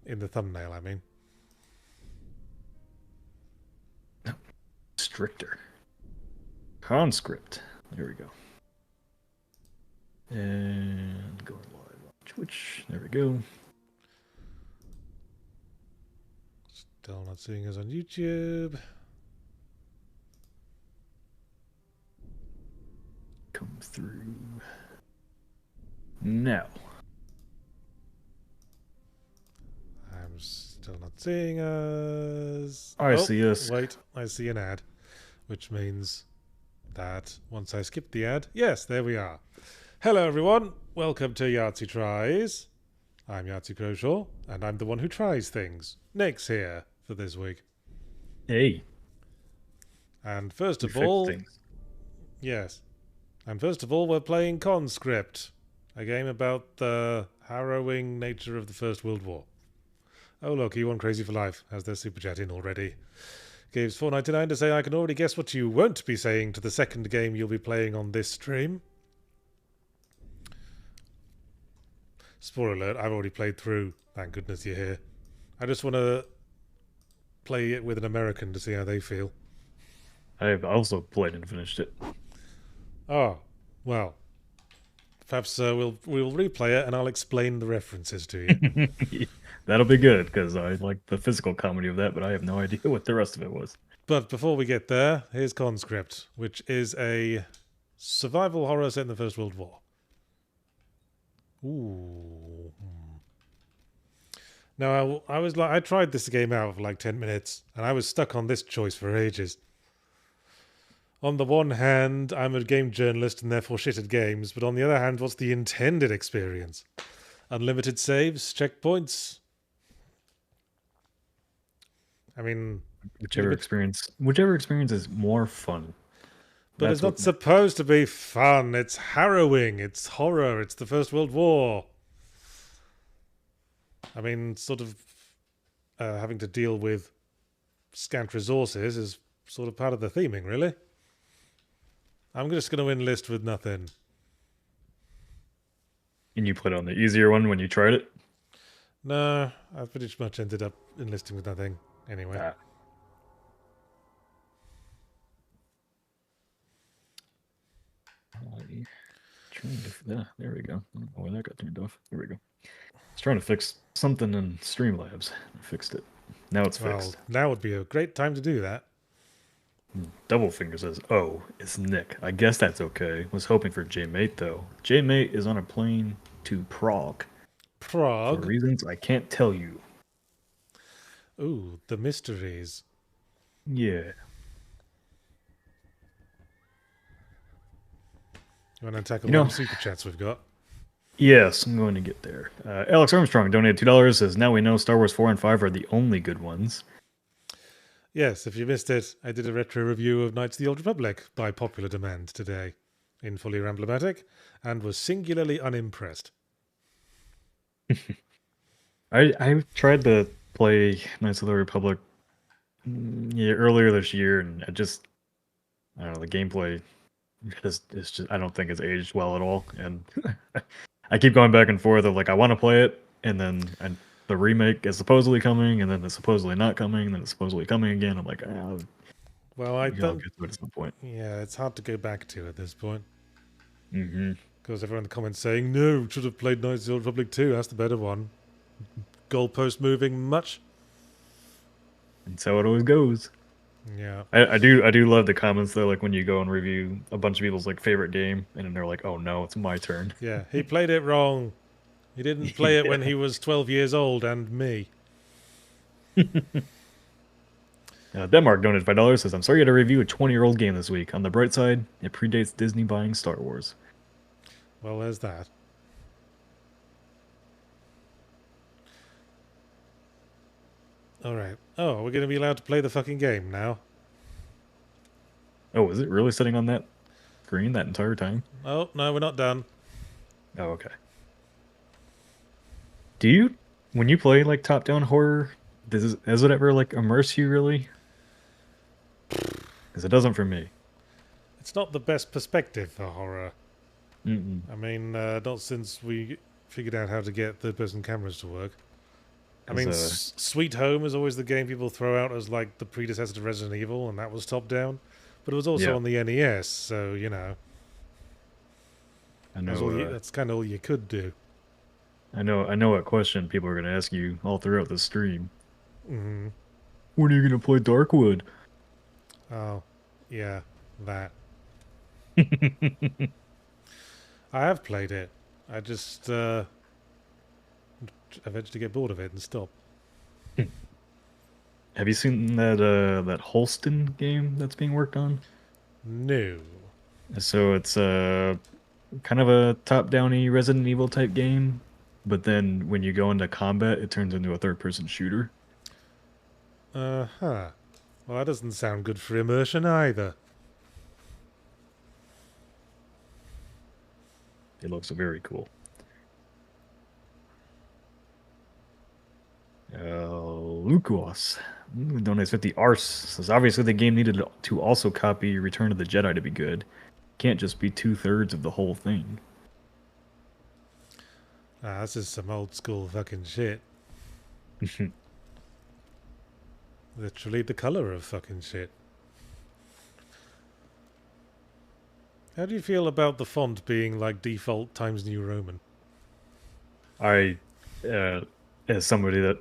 In the thumbnail, I mean. Stricter. Conscript. There we go. And going live on Twitch. There we go. Still not seeing us on YouTube. Come through. Now. I'm still not seeing us. I see us. Wait, I see an ad. Which means that once I skip the ad, yes, there we are. Hello everyone, welcome to Yahtzee Tries. I'm Yahtzee Crowshaw, and I'm the one who tries things. Nick's here for this week. Hey. And first of all, yes. And first of all, we're playing Conscript, a game about the harrowing nature of the First World War. Oh look, E1 Crazy for Life has their super chat in already. Gives $4.99 to say I can already guess what you won't be saying to the second game you'll be playing on this stream. Spoiler alert, I've already played through. Thank goodness you're here. I just want to play it with an American to see how they feel. I've also played and finished it. Oh, well. Perhaps we'll replay it and I'll explain the references to you. That'll be good, because I like the physical comedy of that, but I have no idea what the rest of it was. But before we get there, here's Conscript, which is a survival horror set in the First World War. Ooh. Now, I tried this game out for like 10 minutes, and I was stuck on this choice for ages. On the one hand, I'm a game journalist and therefore shit at games, but on the other hand, what's the intended experience? Unlimited saves, checkpoints. I mean, whichever experience is more fun. But it's not supposed to be fun. It's harrowing. It's horror. It's the First World War. I mean, sort of having to deal with scant resources is sort of part of the theming, really. I'm just going to enlist with nothing. And you played on the easier one when you tried it? No, I pretty much ended up enlisting with nothing anyway. There we go. I don't know why that got turned off. There we go. I was trying to fix something in Streamlabs. I fixed it. Now it's fixed. Now would be a great time to do that. Doublefinger says, "Oh, it's Nick. I guess that's okay. Was hoping for J-Mate, though. J-Mate is on a plane to Prague. Prague? For reasons I can't tell you." Ooh, the mysteries. Yeah. You want to tackle the super chats we've got? Yes, I'm going to get there. Alex Armstrong donated $2, says, "Now we know Star Wars 4 and 5 are the only good ones." Yes, if you missed it, I did a retro review of Knights of the Old Republic by popular demand today in Fully Ramblematic and was singularly unimpressed. I tried to play Knights of the Republic earlier this year, and I don't know, the gameplay is just, I don't think it's aged well at all, and I keep going back and forth of like, I want to play it, and then the remake is supposedly coming, and then it's supposedly not coming, and then it's supposedly coming again. I'm like, well, I don't get to it at some point. Yeah, it's hard to go back to at this point. Mm-hmm. Because everyone in the comments saying, no, should have played Knights of the Old Republic 2, that's the better one. Goalpost moving much. That's how it always goes. Yeah. I do love the comments though, like when you go and review a bunch of people's like favorite game, and then they're like, "Oh no, it's my turn." Yeah, he played it wrong. He didn't play it when he was 12 years old, and me. Denmark donated $5, says, "I'm sorry you had to review a 20-year-old game this week. On the bright side, it predates Disney buying Star Wars." Well, there's that. Alright. Oh, we're going to be allowed to play the fucking game now. Oh, is it really sitting on that screen that entire time? Oh, no, we're not done. Oh, okay. Do you, when you play like top-down horror, does it ever like immerse you really? Because it doesn't for me. It's not the best perspective for horror. Mm-mm. I mean, not since we figured out how to get third-person cameras to work. I mean, Because Sweet Home is always the game people throw out as like the predecessor to Resident Evil, and that was top down. But it was also yeah, on the NES, so you know, I know. that's kind of all you could do. I know what question people are going to ask you all throughout the stream. Mm-hmm. When are you going to play Darkwood? Oh, yeah, that. I have played it. I just eventually get bored of it and stop. Have you seen that Holston game that's being worked on? No. So it's kind of a top-downy Resident Evil type game, but then when you go into combat, it turns into a third-person shooter. Huh. Well, that doesn't sound good for immersion either. It looks very cool. Lukuos donates 50 arse. Says obviously the game needed to also copy Return of the Jedi to be good. Can't just be 2/3 of the whole thing. Ah, this is some old school fucking shit. Literally the colour of fucking shit. How do you feel about the font being like default Times New Roman? I, as somebody that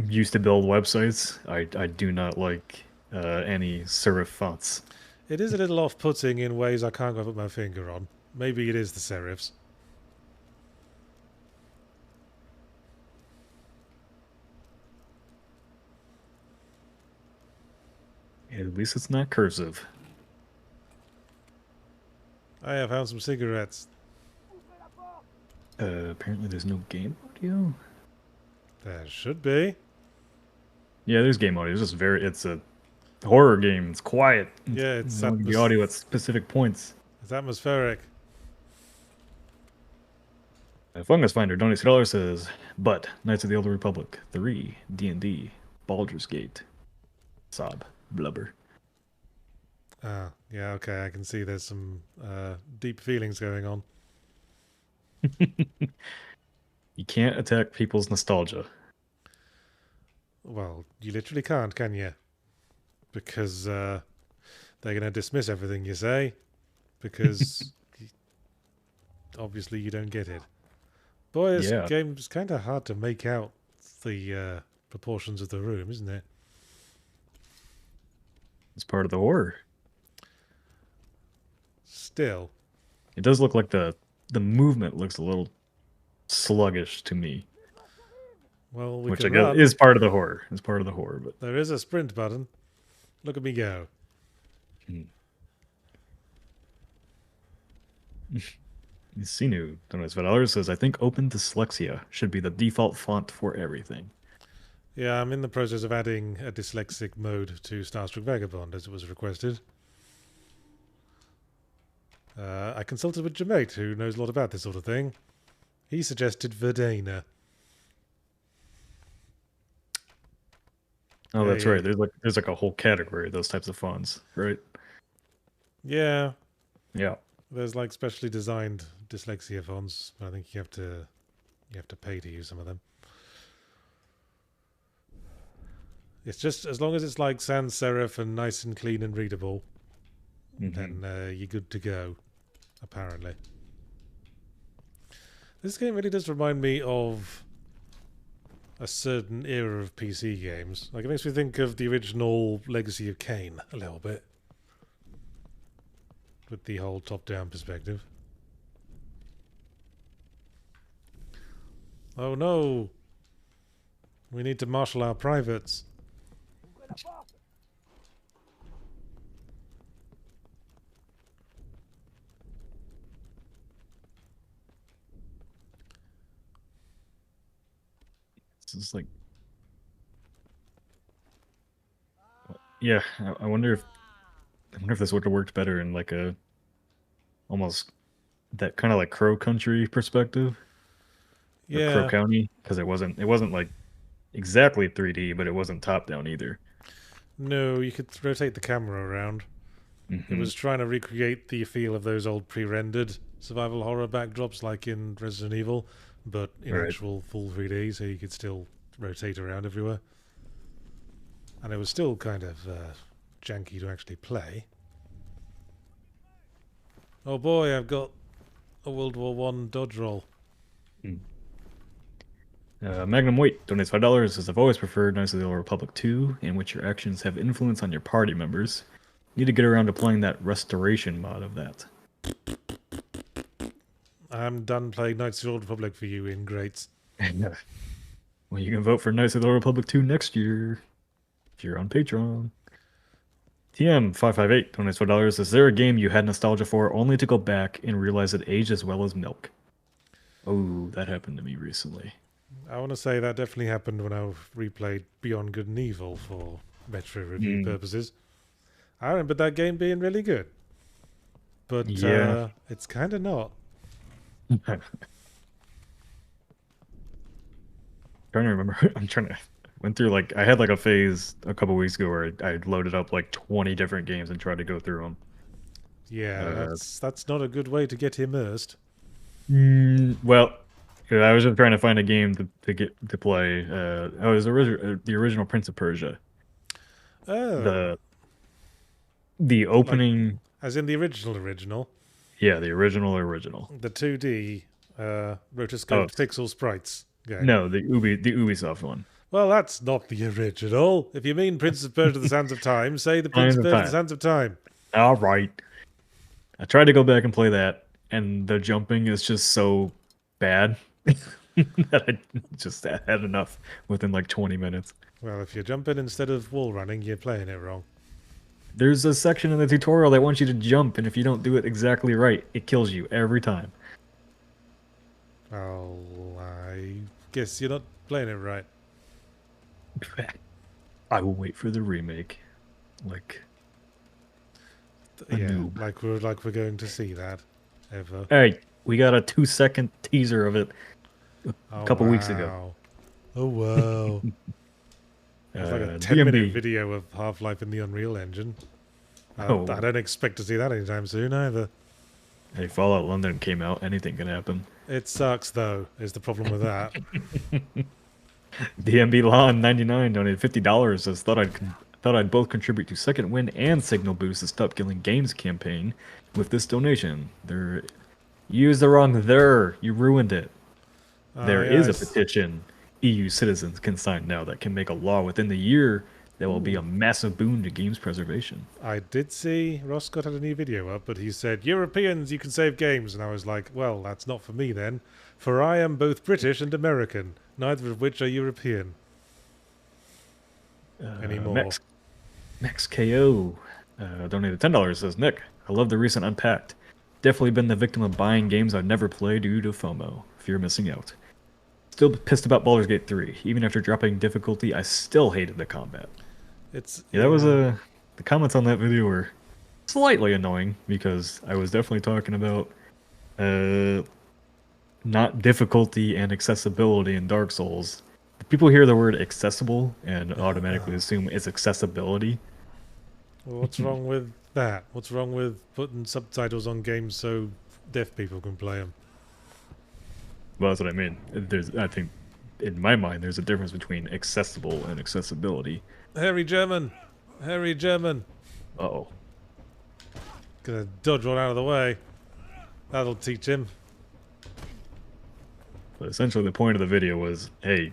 used to build websites, I do not like any serif fonts. It is a little off-putting in ways I can't quite put my finger on. Maybe it is the serifs. At least it's not cursive. I have found some cigarettes. Apparently there's no game audio. There should be. Yeah, there's game audio. It's a horror game. It's quiet. Yeah, it's the audio at specific points. It's atmospheric. Fungus Finder donates $2 says, but Knights of the Old Republic 3 D&D Baldur's Gate sob blubber. Ah, yeah, okay, I can see there's some deep feelings going on. You can't attack people's nostalgia. Well, you literally can't, can you? Because they're going to dismiss everything you say. Because obviously you don't get it. Boy, this game's kind of hard to make out the proportions of the room, isn't it? It's part of the horror. Still. It does look like the movement looks a little sluggish to me. Well, which I guess is part of the horror. It's part of the horror, but there is a sprint button. Look at me go. Sinu $2 says, I think Open Dyslexia should be the default font for everything. Yeah, I'm in the process of adding a dyslexic mode to Starstruck Vagabond, as it was requested. I consulted with Jamate, who knows a lot about this sort of thing. He suggested Verdana. Oh, that's right. There's like a whole category of those types of fonts, right? Yeah. Yeah. There's like specially designed dyslexia fonts, but I think you have to pay to use some of them. It's just as long as it's like sans serif and nice and clean and readable, then you're good to go. Apparently, this game really does remind me of a certain era of PC games. Like, it makes me think of the original Legacy of Kain a little bit, with the whole top-down perspective. Oh no! We need to marshal our privates. It's like, yeah. I wonder if this would have worked better in like a almost that kind of like Crow Country perspective. Yeah, Crow County, because it wasn't like exactly 3D, but it wasn't top down either. No, you could rotate the camera around. It was trying to recreate the feel of those old pre-rendered survival horror backdrops like in Resident Evil, but in actual full 3D, so you could still rotate around everywhere. And it was still kind of janky to actually play. Oh boy, I've got a World War One dodge roll. Magnum Weight donates $5. Says, I've always preferred Knights of the Old Republic 2, in which your actions have influence on your party members. Need to get around to playing that restoration mod of that. I'm done playing Knights of the Old Republic for you, ingrates. Well, you can vote for Knights of the Old Republic 2 next year if you're on Patreon. TM558 donates $4. Is there a game you had nostalgia for only to go back and realize it aged as well as milk? Oh, that happened to me recently. I want to say that definitely happened when I replayed Beyond Good and Evil for retro review purposes. I remember that game being really good. But yeah. It's kind of not. Trying to remember. Went through I had a phase a couple weeks ago where I loaded up 20 different games and tried to go through them. Yeah, that's not a good way to get immersed. Well, I was just trying to find a game to play. It was the original Prince of Persia. Oh. The opening, as in the original. Yeah, the original. The 2D rotoscoped pixel sprites game. No, the Ubisoft one. Well, that's not the original. If you mean Prince of Persia: The Sands of Time, say the Prince of Persia: The Sands of Time. All right. I tried to go back and play that, and the jumping is just so bad that I just had enough within 20 minutes. Well, if you're jumping instead of wall running, you're playing it wrong. There's a section in the tutorial that wants you to jump, and if you don't do it exactly right, it kills you every time. Oh, I guess you're not playing it right. I will wait for the remake. Like we're going to see that ever. Hey, we got a 2-second teaser of it a couple weeks ago. Oh wow! It's like a 10-minute video of Half-Life in the Unreal Engine. I don't expect to see that anytime soon either. Hey, Fallout London came out. Anything can happen. It sucks though. Is the problem with that? DMB Lawn 99 donated $50. Says thought I'd both contribute to Second Wind and Signal Boost the Stop Killing Games campaign with this donation. You used the wrong there. You ruined it. There is a petition EU citizens can sign now that can make a law within the year that will be a massive boon to games preservation. I did see Ross Scott had a new video up, but he said, Europeans, you can save games. And I was like, well, that's not for me then. For I am both British and American, neither of which are European. Anymore. Max KO donated $10. Says, Nick, I love the recent Unpacked. Definitely been the victim of buying games I'd never play due to FOMO. Fear of missing out. Still pissed about Baldur's Gate 3. Even after dropping difficulty, I still hated the combat. That was the comments on that video were slightly annoying because I was definitely talking about not difficulty and accessibility in Dark Souls. People hear the word accessible and automatically assume it's accessibility. Well, what's wrong with that? What's wrong with putting subtitles on games so deaf people can play them? Well, that's what I mean. I think, in my mind, there's a difference between accessible and accessibility. Harry German! Harry German! Uh-oh. Gonna dodge one out of the way. That'll teach him. But essentially the point of the video was, hey,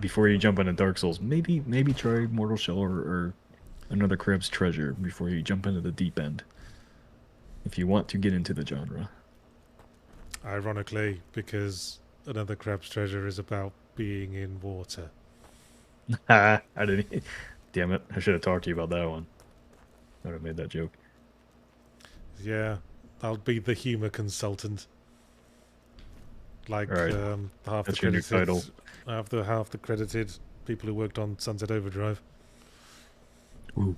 before you jump into Dark Souls, maybe try Mortal Shell or another Crab's Treasure before you jump into the deep end. If you want to get into the genre. Ironically, because another Crab's Treasure is about being in water. I didn't. Damn it! I should have talked to you about that one. I would have made that joke. Yeah, I'll be the humor consultant. Like right. Half That's the your new credited, title. half the credited people who worked on Sunset Overdrive. Ooh.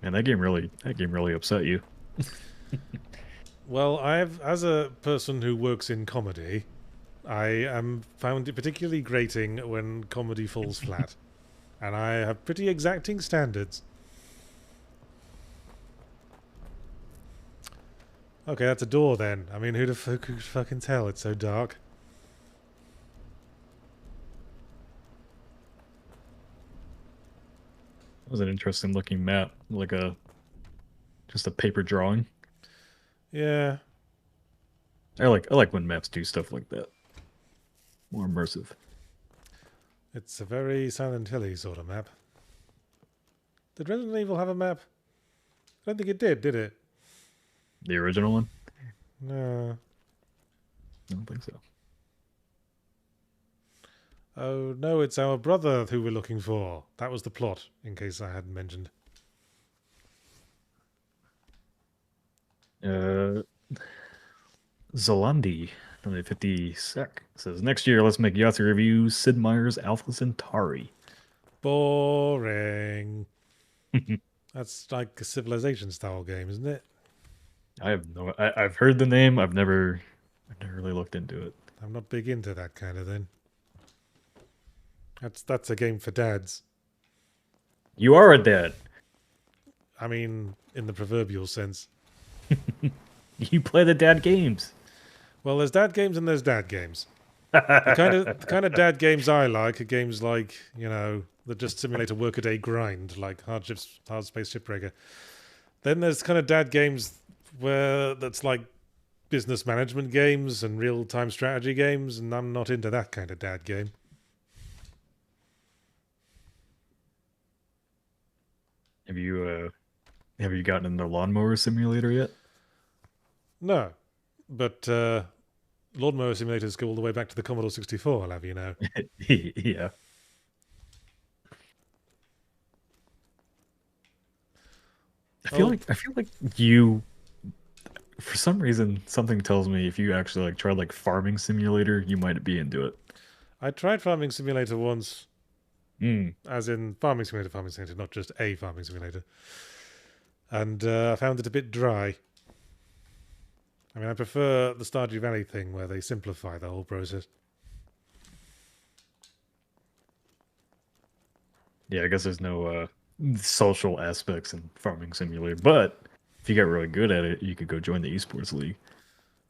Man, that game really upset you. Well, as a person who works in comedy, I found it particularly grating when comedy falls flat, and I have pretty exacting standards. Okay, that's a door then. I mean, who the fuck could fucking tell? It's so dark. That was an interesting looking map, like just a paper drawing. Yeah. I like when maps do stuff like that. More immersive. It's a very Silent Hill-y sort of map. Did Resident Evil have a map? I don't think it did it? The original one? No. I don't think so. Oh no, it's our brother who we're looking for. That was the plot, in case I hadn't mentioned. Zolandi, 50 sec, says, next year, let's make Yahtzee reviews Sid Meier's Alpha Centauri. Boring. That's like a Civilization-style game, isn't it? I've heard the name. I've never really looked into it. I'm not big into that kind of thing. That's a game for dads. You are a dad. I mean, in the proverbial sense. You play the dad games. Well, there's dad games and there's dad games. The kind of dad games I like are games like, that just simulate a workaday grind, like Hard Space Shipbreaker. Then there's kind of dad games that's like business management games and real-time strategy games, and I'm not into that kind of dad game. Have you gotten into Lawnmower Simulator yet? No, but Lawnmower Simulators go all the way back to the Commodore 64, I'll have you know. Yeah. I feel like you, for some reason, something tells me if you actually like tried like Farming Simulator, you might be into it. I tried Farming Simulator once, as in Farming Simulator, not just a Farming Simulator, and I found it a bit dry. I mean, I prefer the Stardew Valley thing where they simplify the whole process. Yeah, I guess there's no social aspects in Farming Simulator, but if you get really good at it, you could go join the esports league.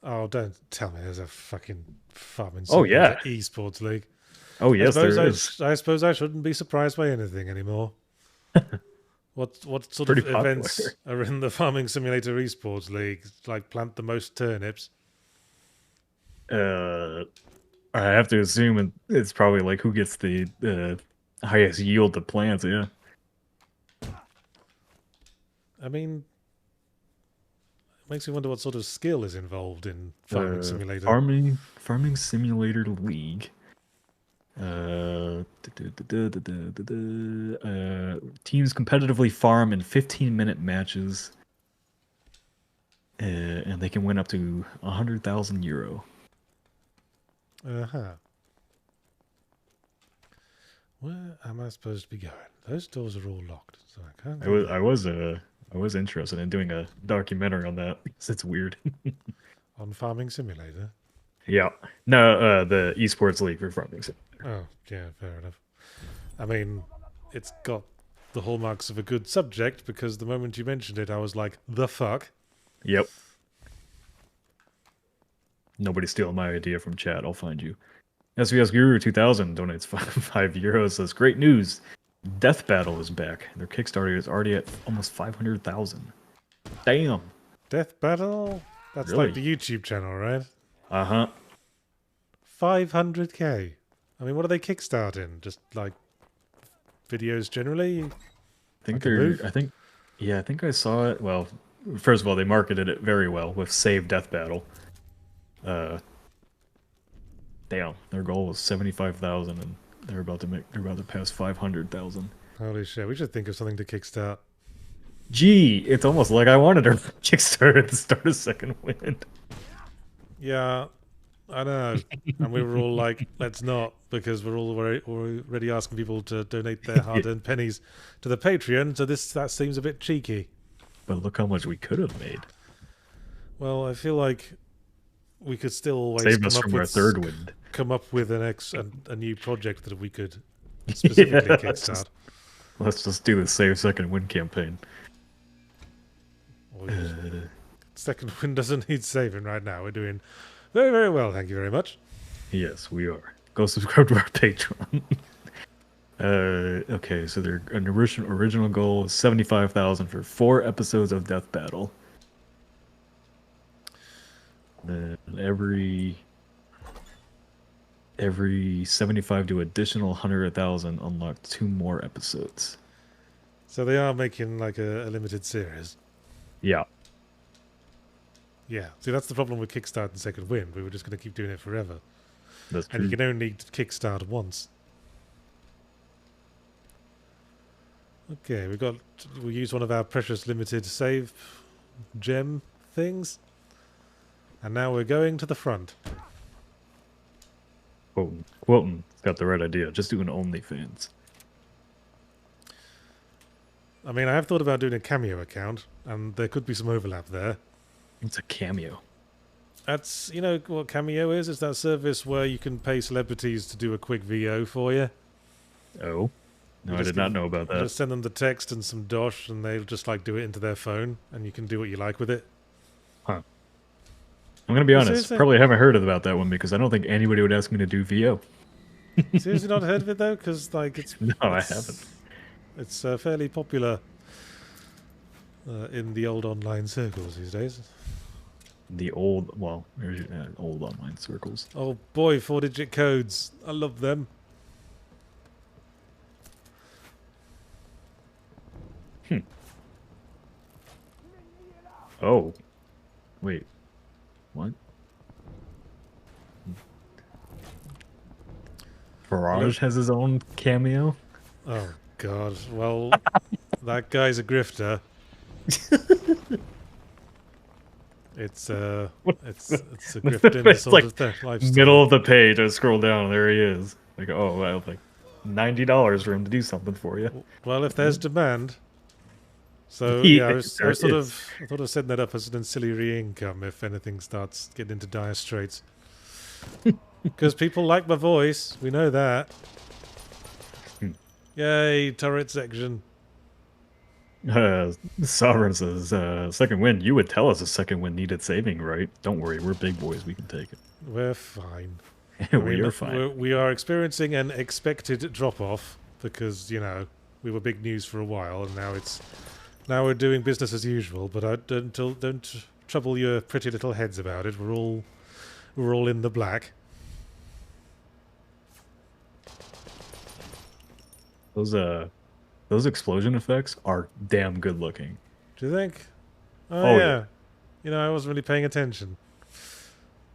Oh, don't tell me there's a fucking Farming Simulator esports league. Oh yes, there is. I suppose I shouldn't be surprised by anything anymore. What sort Pretty of popular. events are in the Farming Simulator esports league? Like plant the most turnips? I have to assume it's probably like who gets the highest yield of plants. Yeah. I mean, it makes me wonder what sort of skill is involved in Farming Simulator. Farming Simulator League. Teams competitively farm in 15-minute matches, and they can win up to 100,000 euro. Where am I supposed to be going? Those doors are all locked, so I can't. I was interested in doing a documentary on that because it's weird. On Farming Simulator. Yeah, no, the esports league for Farming Simulator. Oh, yeah, fair enough. I mean, it's got the hallmarks of a good subject because the moment you mentioned it, I was like, the fuck? Yep. Nobody steal my idea from chat. I'll find you. SVS Guru 2000 donates 5 euros. Says, great news. Death Battle is back. Their Kickstarter is already at almost 500,000. Damn. Death Battle? That's Really? like the YouTube channel, right? Uh-huh. 500k. I mean, what are they kickstarting? Just like videos generally? I think I saw it. Well, first of all, they marketed it very well with Save Death Battle. Damn, their goal was 75,000 and they're about to pass 500,000. Holy shit, we should think of something to kickstart. Gee, it's almost like I wanted to Kickstarter to start a second wind. Yeah, I know. And we were all like, let's not, because we're already asking people to donate their hard-earned pennies to the Patreon, so that seems a bit cheeky. But look how much we could have made. Well, I feel like we could still always save us from our third wind. Come up with a new project that we could specifically kickstart. Let's just do the Save Second Wind campaign. Second Wind doesn't need saving right now. We're doing very, very well. Thank you very much. Yes, we are. Go subscribe to our Patreon. Okay, so their an original goal is 75,000 for 4 episodes of Death Battle. Then every 75 to additional 100,000 unlock 2 more episodes. So they are making like a limited series. Yeah. Yeah. See, that's the problem with Kickstart and Second Wind. We were just going to keep doing it forever. That's true. And you can only kickstart once. Okay, we use one of our precious limited save gem things. And now we're going to the front. Quilton's got the right idea. Just do an OnlyFans. I mean, I have thought about doing a Cameo account, and there could be some overlap there. It's a Cameo. That's, you know what Cameo is? It's that service where you can pay celebrities to do a quick VO for you. Oh. No, I did not know about that. Just send them the text and some dosh, and they'll just like do it into their phone, and you can do what you like with it. Huh. I'm going to be honest. Seriously? Probably haven't heard about that one because I don't think anybody would ask me to do VO. Seriously not heard of it, though? Because, like, I haven't. It's fairly popular in the old online circles these days. The old online circles. Oh boy, 4-digit codes. I love them. Oh. Wait. What? Farage has his own cameo? Oh god. Well, that guy's a grifter. It's a grift in the sort of lifestyle. Middle of the page, I scroll down, there he is. Like, oh, well, like $90 for him to do something for you. Well, if there's demand. So Yeah, yeah, I thought of setting that up as an ancillary income if anything starts getting into dire straits. Because people like my voice, we know that. Yay, turret section. Sovereign says, second wind, you would tell us a second wind needed saving, right? Don't worry, we're big boys, we can take it. We're fine. We are fine. We are experiencing an expected drop-off because, you know, we were big news for a while and now we're doing business as usual, but don't trouble your pretty little heads about it. We're all in the black. Those explosion effects are damn good looking. Do you think? Oh yeah. You know, I wasn't really paying attention.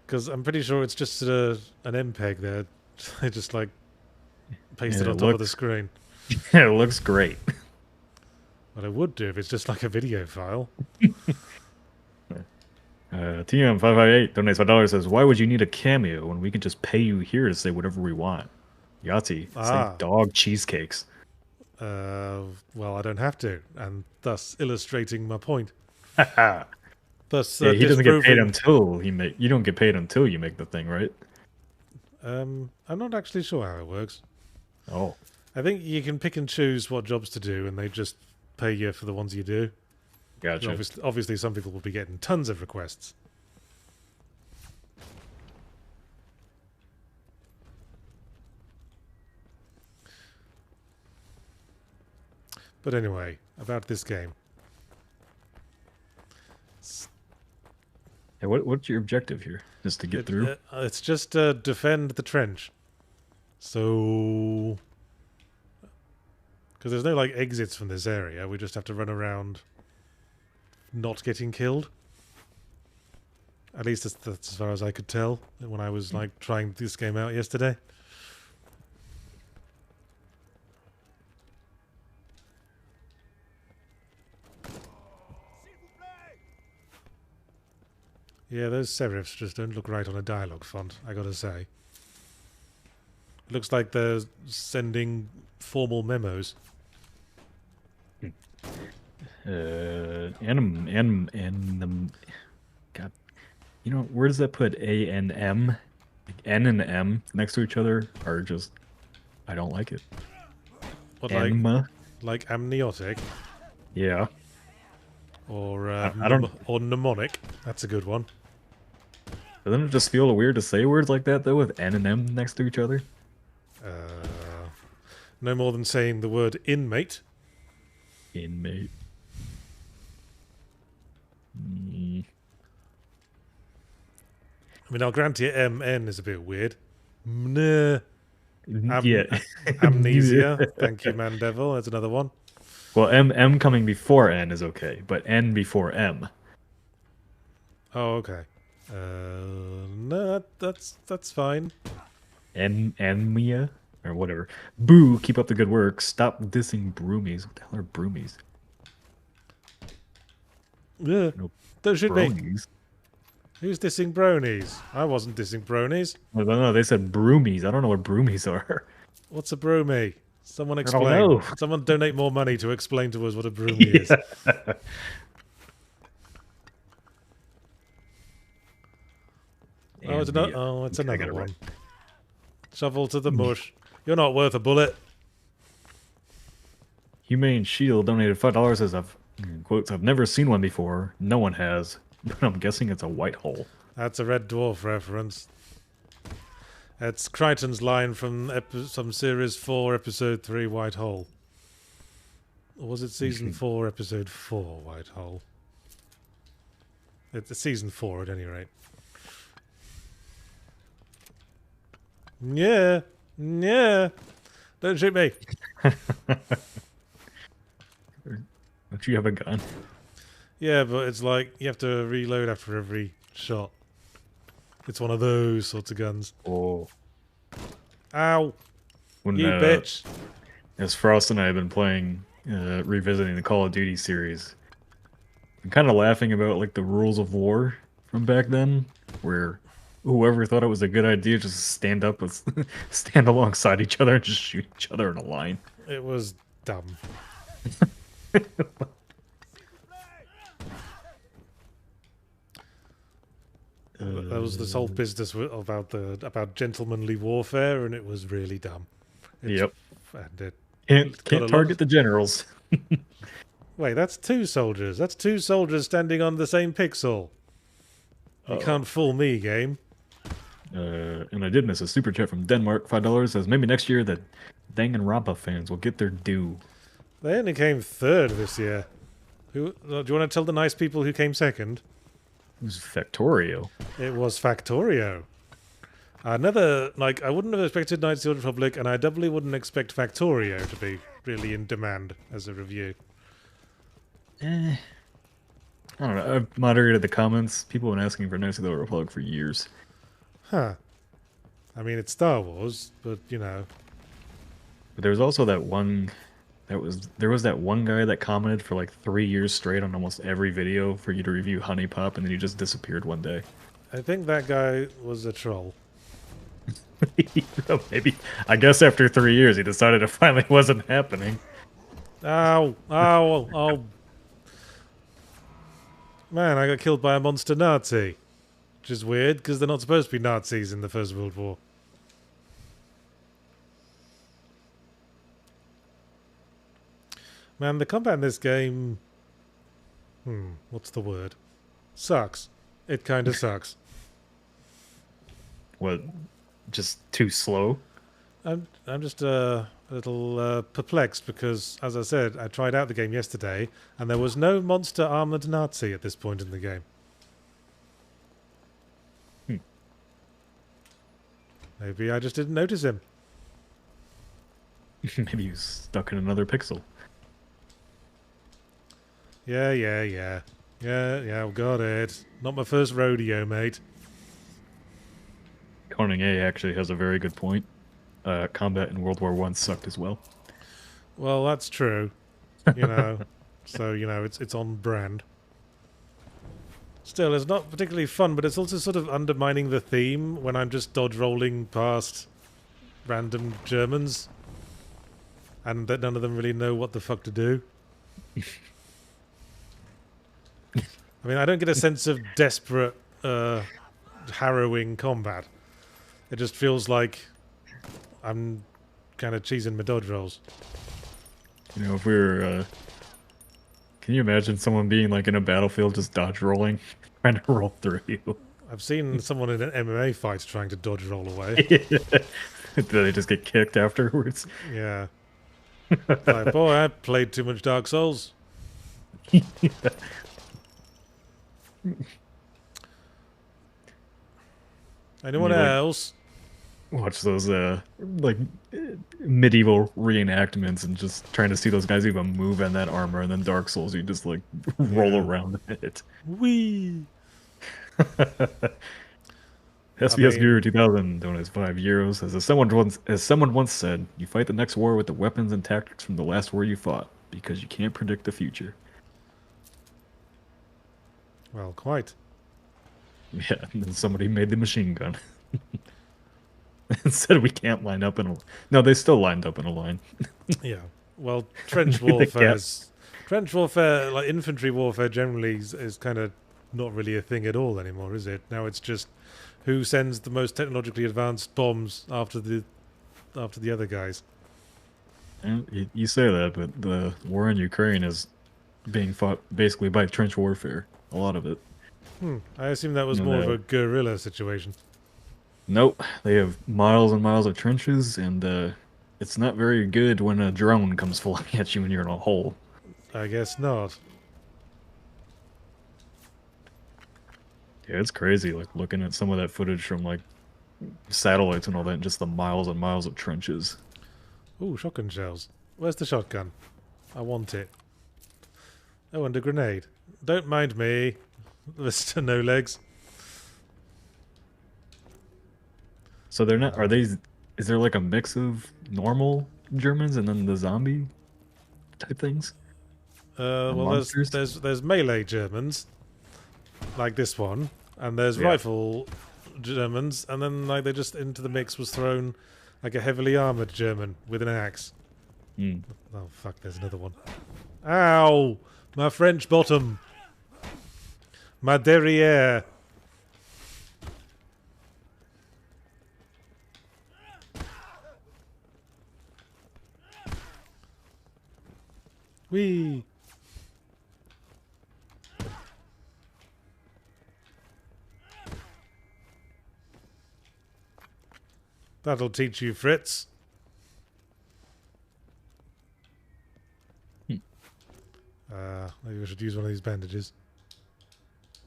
Because I'm pretty sure it's just an MPEG there. They just like pasted on top of the screen. It looks great. What I would do if it's just like a video file. TM558 donates $5, says, why would you need a cameo when we can just pay you here to say whatever we want? Yahtzee, it's like dog cheesecakes. Well, I don't have to, and thus illustrating my point. Thus, he doesn't get paid until you don't get paid until you make the thing, right? I'm not actually sure how it works. Oh. I think you can pick and choose what jobs to do, and they just pay you for the ones you do. Gotcha. Obviously, some people will be getting tons of requests. But anyway, about this game. Hey, what's your objective here? Just to get through? It's just to defend the trench. So... Because there's no, like, exits from this area. We just have to run around not getting killed. At least that's as far as I could tell when I was, like, trying this game out yesterday. Yeah, those serifs just don't look right on a dialogue font, I gotta say. It looks like they're sending formal memos. God, you know, where does that put A and M? Like N and M next to each other are just, I don't like it. What, like amniotic? Yeah. Or I don't. Or mnemonic. That's a good one. Doesn't it just feel weird to say words like that though, with N and M next to each other? No more than saying the word inmate. Inmate. I mean, I'll grant you MN is a bit weird. Mneh. Yeah. Amnesia. Thank you, Mandevil. That's another one. Well, M coming before N is okay, but N before M. Oh, okay. No, that's fine. Mia or whatever. Boo! Keep up the good work. Stop dissing broomies. What the hell are broomies? Yeah. No, Don't shoot bronies. me. Who's dissing bronies? I wasn't dissing bronies. No, they said broomies. I don't know what broomies are. What's a bromie? Someone I don't explain. know. Someone donate more money to explain to us what a bromie is. Oh, it's another one. Shovel to the mush. You're not worth a bullet. Humane Shield donated $5 as I've quotes. I've never seen one before. No one has, but I'm guessing it's a white hole. That's a Red Dwarf reference. It's Crichton's line from Series 4, Episode 3, White Hole. Or was it Season 4, Episode 4, White Hole? It's Season 4 at any rate. Yeah. Yeah. Don't shoot me. Don't you have a gun? Yeah, but it's like you have to reload after every shot. It's one of those sorts of guns. Oh. Ow. When, you bitch. As Frost and I have been playing, revisiting the Call of Duty series, I'm kind of laughing about like the rules of war from back then, where whoever thought it was a good idea just stand up with, stand alongside each other and just shoot each other in a line. It was dumb. That was this whole business about gentlemanly warfare, and it was really dumb. Yep. And it can't target the generals. Wait, that's two soldiers. That's two soldiers standing on the same pixel. You can't fool me, game. And I did miss a super chat from Denmark, $5. Says maybe next year the Danganronpa fans will get their due. They only came third this year. Do you want to tell the nice people who came second? It was Factorio. It was Factorio. I wouldn't have expected Knights of the Old Republic, and I doubly wouldn't expect Factorio to be really in demand as a review. I don't know. I've moderated the comments. People have been asking for Knights of the Old Republic for years. Huh. I mean, it's Star Wars, but, you know. But there's also that one... There was that one guy that commented for like 3 years straight on almost every video for you to review Honey Pop, and then he just disappeared one day. I think that guy was a troll. Maybe. I guess after 3 years, he decided it finally wasn't happening. Ow! Ow! Oh! Man, I got killed by a monster Nazi. Which is weird, because they're not supposed to be Nazis in the First World War. Man, the combat in this game... what's the word? Sucks. It kind of sucks. What? Just too slow? I'm just a little perplexed because, as I said, I tried out the game yesterday, and there was no monster armored Nazi at this point in the game. Maybe I just didn't notice him. Maybe he was stuck in another pixel. Yeah, got it. Not my first rodeo, mate. Coning A actually has a very good point. Combat in World War I sucked as well. Well, that's true. You know, so, you know, it's on brand. Still, it's not particularly fun, but it's also sort of undermining the theme when I'm just dodge rolling past random Germans and that none of them really know what the fuck to do. I mean, I don't get a sense of desperate, harrowing combat. It just feels like I'm kind of cheesing my dodge rolls. You know, if we were... can you imagine someone being like in a battlefield just dodge rolling, trying to roll through you? I've seen someone in an MMA fight trying to dodge roll away. Do they just get kicked afterwards? Yeah. It's like, boy, I played too much Dark Souls. Anyone else? Watch those like medieval reenactments and just trying to see those guys even move in that armor, and then Dark Souls, you just like roll around in it. Wee. SBS Guru 2000 donates €5. As someone once said, you fight the next war with the weapons and tactics from the last war you fought, because you can't predict the future. Well, quite. Yeah, and then somebody made the machine gun. And said we can't line up in a... No, they still lined up in a line. Yeah. Well, trench warfare, like infantry warfare generally is kind of not really a thing at all anymore, is it? Now it's just who sends the most technologically advanced bombs after the other guys. And you say that, but the war in Ukraine is being fought basically by trench warfare. A lot of it. I assume that was more of a guerrilla situation. Nope. They have miles and miles of trenches, and it's not very good when a drone comes flying at you when you're in a hole. I guess not. Yeah, it's crazy, like, looking at some of that footage from, like, satellites and all that, and just the miles and miles of trenches. Ooh, shotgun shells. Where's the shotgun? I want it. Oh, and a grenade. Don't mind me, Mr. No Legs. So they're not... Are they... Is there, like, a mix of normal Germans and then the zombie type things? Well, there's melee Germans, like this one, and there's rifle Germans, and then like they just into the mix was thrown like a heavily armored German with an axe. Oh fuck! There's another one. Ow! My French bottom. My derriere. Whee! That'll teach you, Fritz. Maybe we should use one of these bandages.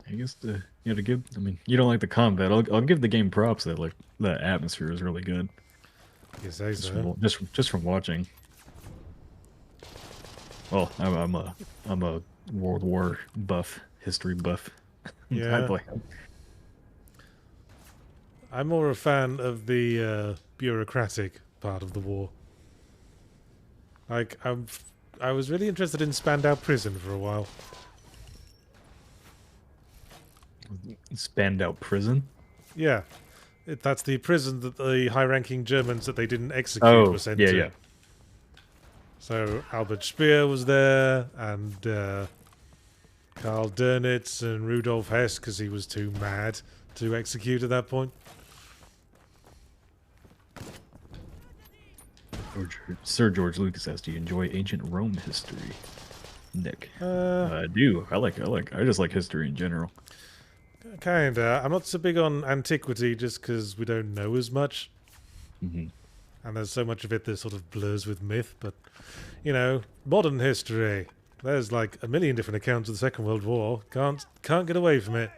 I guess to give... I mean, you don't like the combat. I'll give the game props that, like, the atmosphere is really good. You say so. Just from watching. Well, I'm a World War buff, history buff. Yeah. I'm more a fan of the bureaucratic part of the war. Like, I was really interested in Spandau Prison for a while. Spandau Prison? Yeah. That's the prison that the high-ranking Germans that they didn't execute were sent to. Yeah. So Albert Speer was there, and Karl Dönitz and Rudolf Hess, because he was too mad to execute at that point. Sir George Lucas asks, "Do you enjoy ancient Rome history?" Nick, I do. I just like history in general. Kinda. I'm not so big on antiquity, just because we don't know as much, and there's so much of it that sort of blurs with myth. But you know, modern history. There's like a million different accounts of the Second World War. Can't get away from it.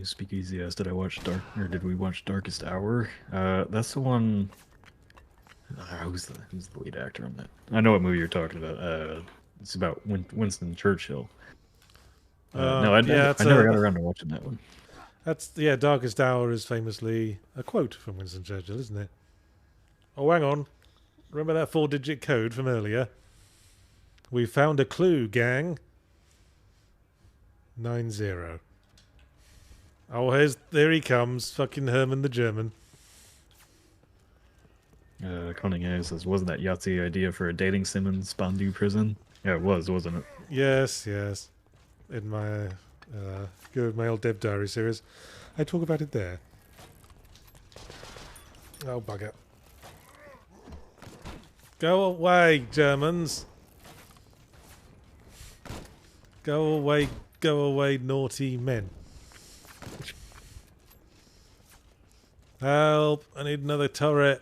Speakeasy asked, did we watch Darkest Hour? That's the one... who's the lead actor on that? I know what movie you're talking about. It's about Winston Churchill. No, I never got around to watching that one. Darkest Hour is famously a quote from Winston Churchill, isn't it? Oh, hang on. Remember that 4-digit code from earlier? We found a clue, gang. 90. Oh, there he comes, fucking Herman the German. Cunningham says, wasn't that Yahtzee idea for a dating sim in Spandau Prison? Yeah, it was, wasn't it? Yes. In my Good My Old Dev Diary series. I talk about it there. Oh, bugger. Go away, Germans. Go away, naughty men. Help! I need another turret.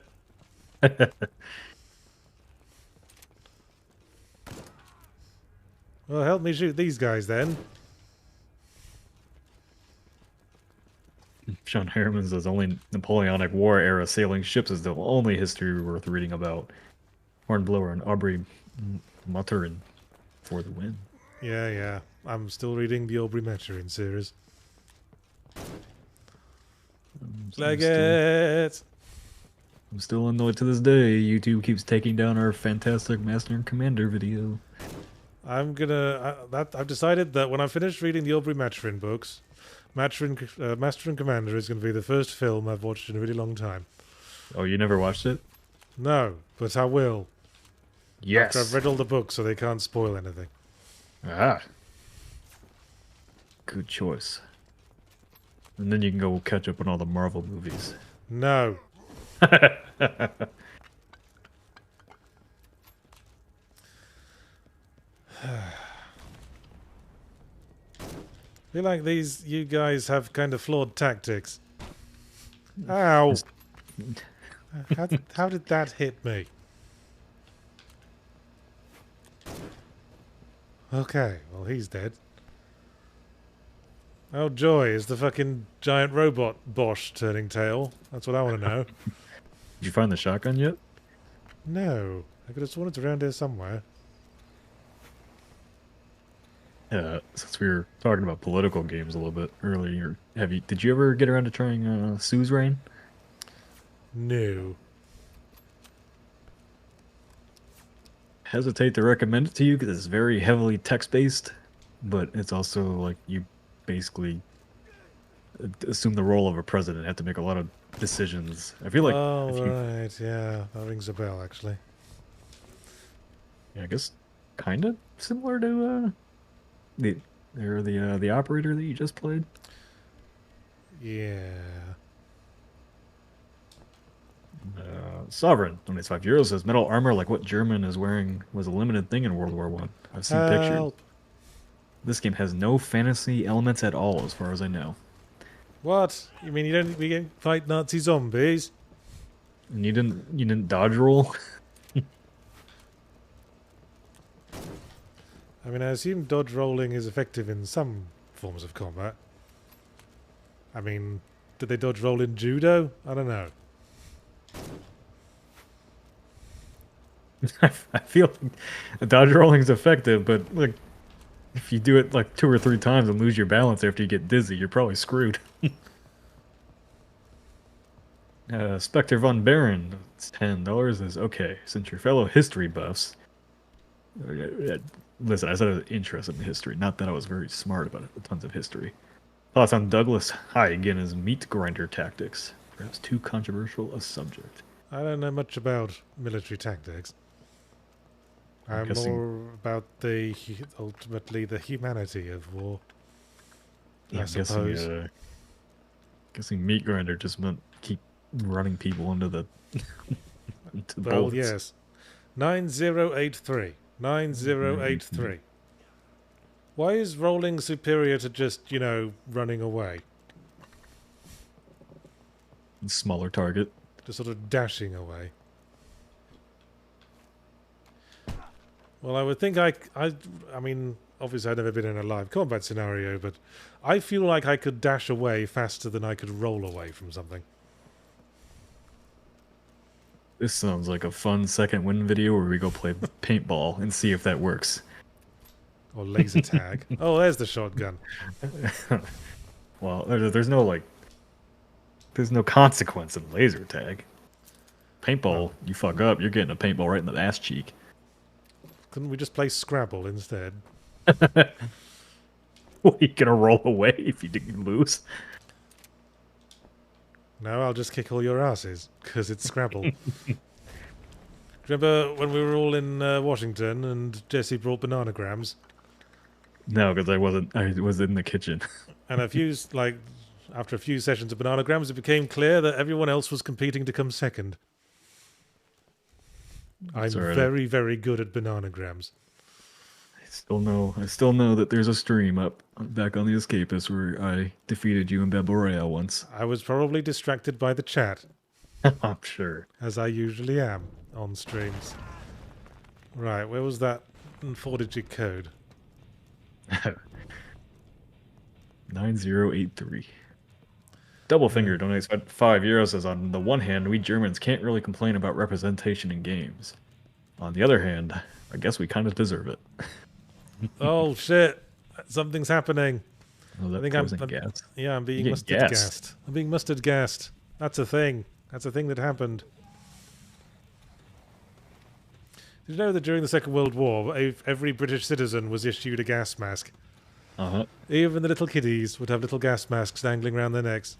Well, help me shoot these guys then. Sean Harriman says only Napoleonic War era sailing ships is the only history worth reading about. Hornblower and Aubrey Maturin for the win. Yeah. I'm still reading the Aubrey Maturin series. Leggett! I'm still annoyed to this day. YouTube keeps taking down our fantastic Master and Commander video. I've decided that when I finish reading the Aubrey Maturin books, Master and Commander is going to be the first film I've watched in a really long time. Oh, you never watched it? No, but I will. Yes. After I've read all the books so they can't spoil anything. Ah. Good choice. And then you can go catch up on all the Marvel movies. No. I feel like you guys have kind of flawed tactics. Ow! How did that hit me? Okay, well he's dead. Oh joy, is the fucking giant robot Bosch turning tail? That's what I want to know. Did you find the shotgun yet? No, I could have sworn it's around here somewhere. Since we were talking about political games a little bit earlier, did you ever get around to trying Sue's Reign? No. Hesitate to recommend it to you because it's very heavily text-based, but it's also like you basically assume the role of a president, have to make a lot of decisions. I feel like right, yeah, that rings a bell actually. Yeah, I guess kind of similar to the operator that you just played. Yeah. Sovereign 25 € says metal armor like what German is wearing was a limited thing in World War One. I've seen pictures. This game has no fantasy elements at all, as far as I know. What? You mean we can fight Nazi zombies? And you didn't dodge roll? I mean, I assume dodge rolling is effective in some forms of combat. I mean, did they dodge roll in judo? I don't know. I feel like dodge rolling is effective, but like if you do it like 2 or 3 times and lose your balance after you get dizzy, you're probably screwed. Spectre von Baron, it's $10. Is okay. Since your fellow history buffs, listen, I said I was interested in history, not that I was very smart about it. Tons of history. Thoughts on Douglas High again as meat grinder tactics? Perhaps too controversial a subject. I don't know much about military tactics. I'm more about ultimately the humanity of war. Yeah, I suppose. Guessing meat grinder just meant keep running people into the bullets. Yes. 9083. 9083. Why is rolling superior to just, running away? Smaller target. Just sort of dashing away. Well, I would think I mean, obviously I've never been in a live combat scenario, but I feel like I could dash away faster than I could roll away from something. This sounds like a fun second win video where we go play paintball and see if that works. Or laser tag. Oh, there's the shotgun. Well, there's no consequence in laser tag. Paintball, you fuck up, you're getting a paintball right in the ass cheek. Couldn't we just play Scrabble instead? What, you gonna roll away if you didn't lose? No, I'll just kick all your asses, because it's Scrabble. Remember when we were all in Washington and Jesse brought bananagrams? No, because I was in the kitchen. And after a few sessions of bananagrams, it became clear that everyone else was competing to come second. I'm very, very good at bananagrams. I still know that there's a stream up back on the Escapist where I defeated you in Battle Royale once. I was probably distracted by the chat. I'm sure. as I usually am on streams. Right, where was that 4-digit code? 9083. Double Finger donates €5. Says, on the one hand, we Germans can't really complain about representation in games. On the other hand, I guess we kind of deserve it. Oh shit! Something's happening. Oh, I that think poison gas. yeah, I'm You being get mustard gassed. gassed. I'm being mustard gassed. That's a thing. That's a thing that happened. Did you know that during the Second World War, every British citizen was issued a gas mask? Uh-huh. Even the little kiddies would have little gas masks dangling around their necks.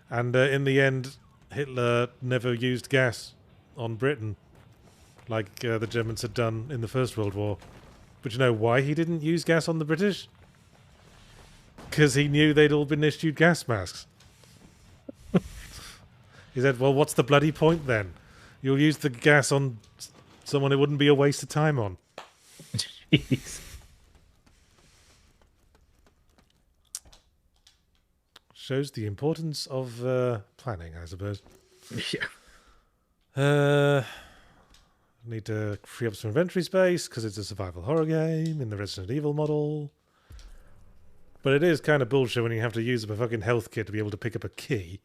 And in the end, Hitler never used gas on Britain, like the Germans had done in the First World War. But you know why he didn't use gas on the British? Because he knew they'd all been issued gas masks. He said, well, what's the bloody point then? You'll use the gas on someone it wouldn't be a waste of time on. Jeez. Shows the importance of planning, I suppose. Yeah. Need to free up some inventory space because it's a survival horror game in the Resident Evil model. But it is kind of bullshit when you have to use up a fucking health kit to be able to pick up a key.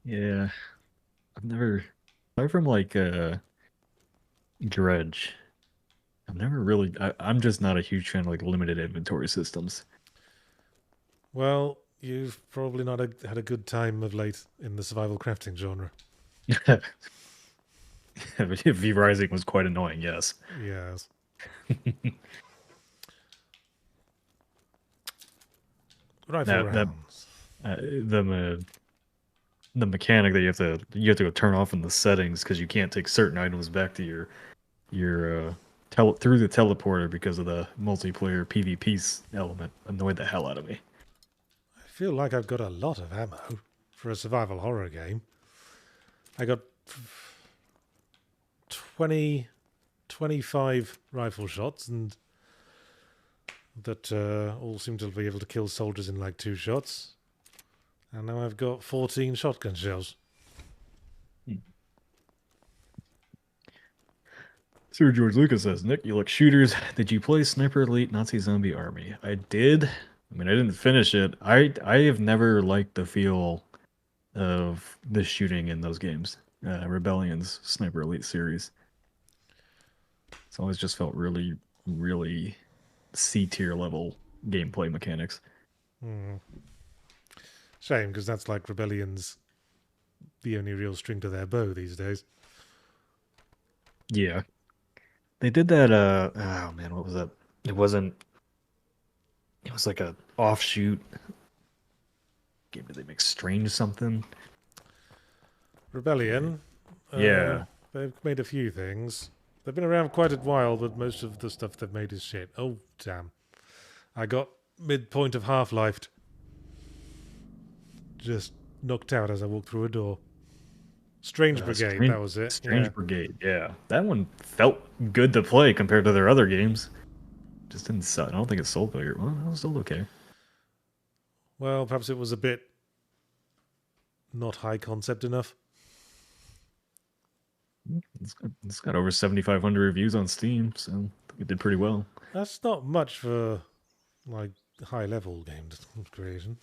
Yeah. I've never, apart from like Dredge, I've never really, I'm just not a huge fan of like limited inventory systems. Well, you've probably not had a good time of late in the survival crafting genre. V Rising was quite annoying, yes. Yes. Rifle rounds. The mechanic that you have to go turn off in the settings because you can't take certain items back to your through the teleporter because of the multiplayer PvP element annoyed the hell out of me. I feel like I've got a lot of ammo for a survival horror game. I got 25 rifle shots, and that all seem to be able to kill soldiers in like 2 shots. And now I've got 14 shotgun shells. Sir George Lucas says, Nick, you like shooters. Did you play Sniper Elite Nazi Zombie Army? I did. I mean, I didn't finish it. I have never liked the feel of the shooting in those games. Rebellion's Sniper Elite series. It's always just felt really, really C-tier level gameplay mechanics. Shame, because that's like Rebellion's the only real string to their bow these days. Yeah. They did that, oh man, what was that? It was like a offshoot game. Did they make Strange something? Rebellion. Yeah. They've made a few things. They've been around quite a while, but most of the stuff they've made is shit. Oh, damn. I got midpoint of Half-Lifed. Just knocked out as I walked through a door. Strange Brigade, that was it. Strange Brigade, yeah. That one felt good to play compared to their other games. Just didn't sell. I don't think it sold very well. It was still okay. Well, perhaps it was a bit not high concept enough. It's got over 7,500 reviews on Steam, so I think it did pretty well. That's not much for like high level game creation.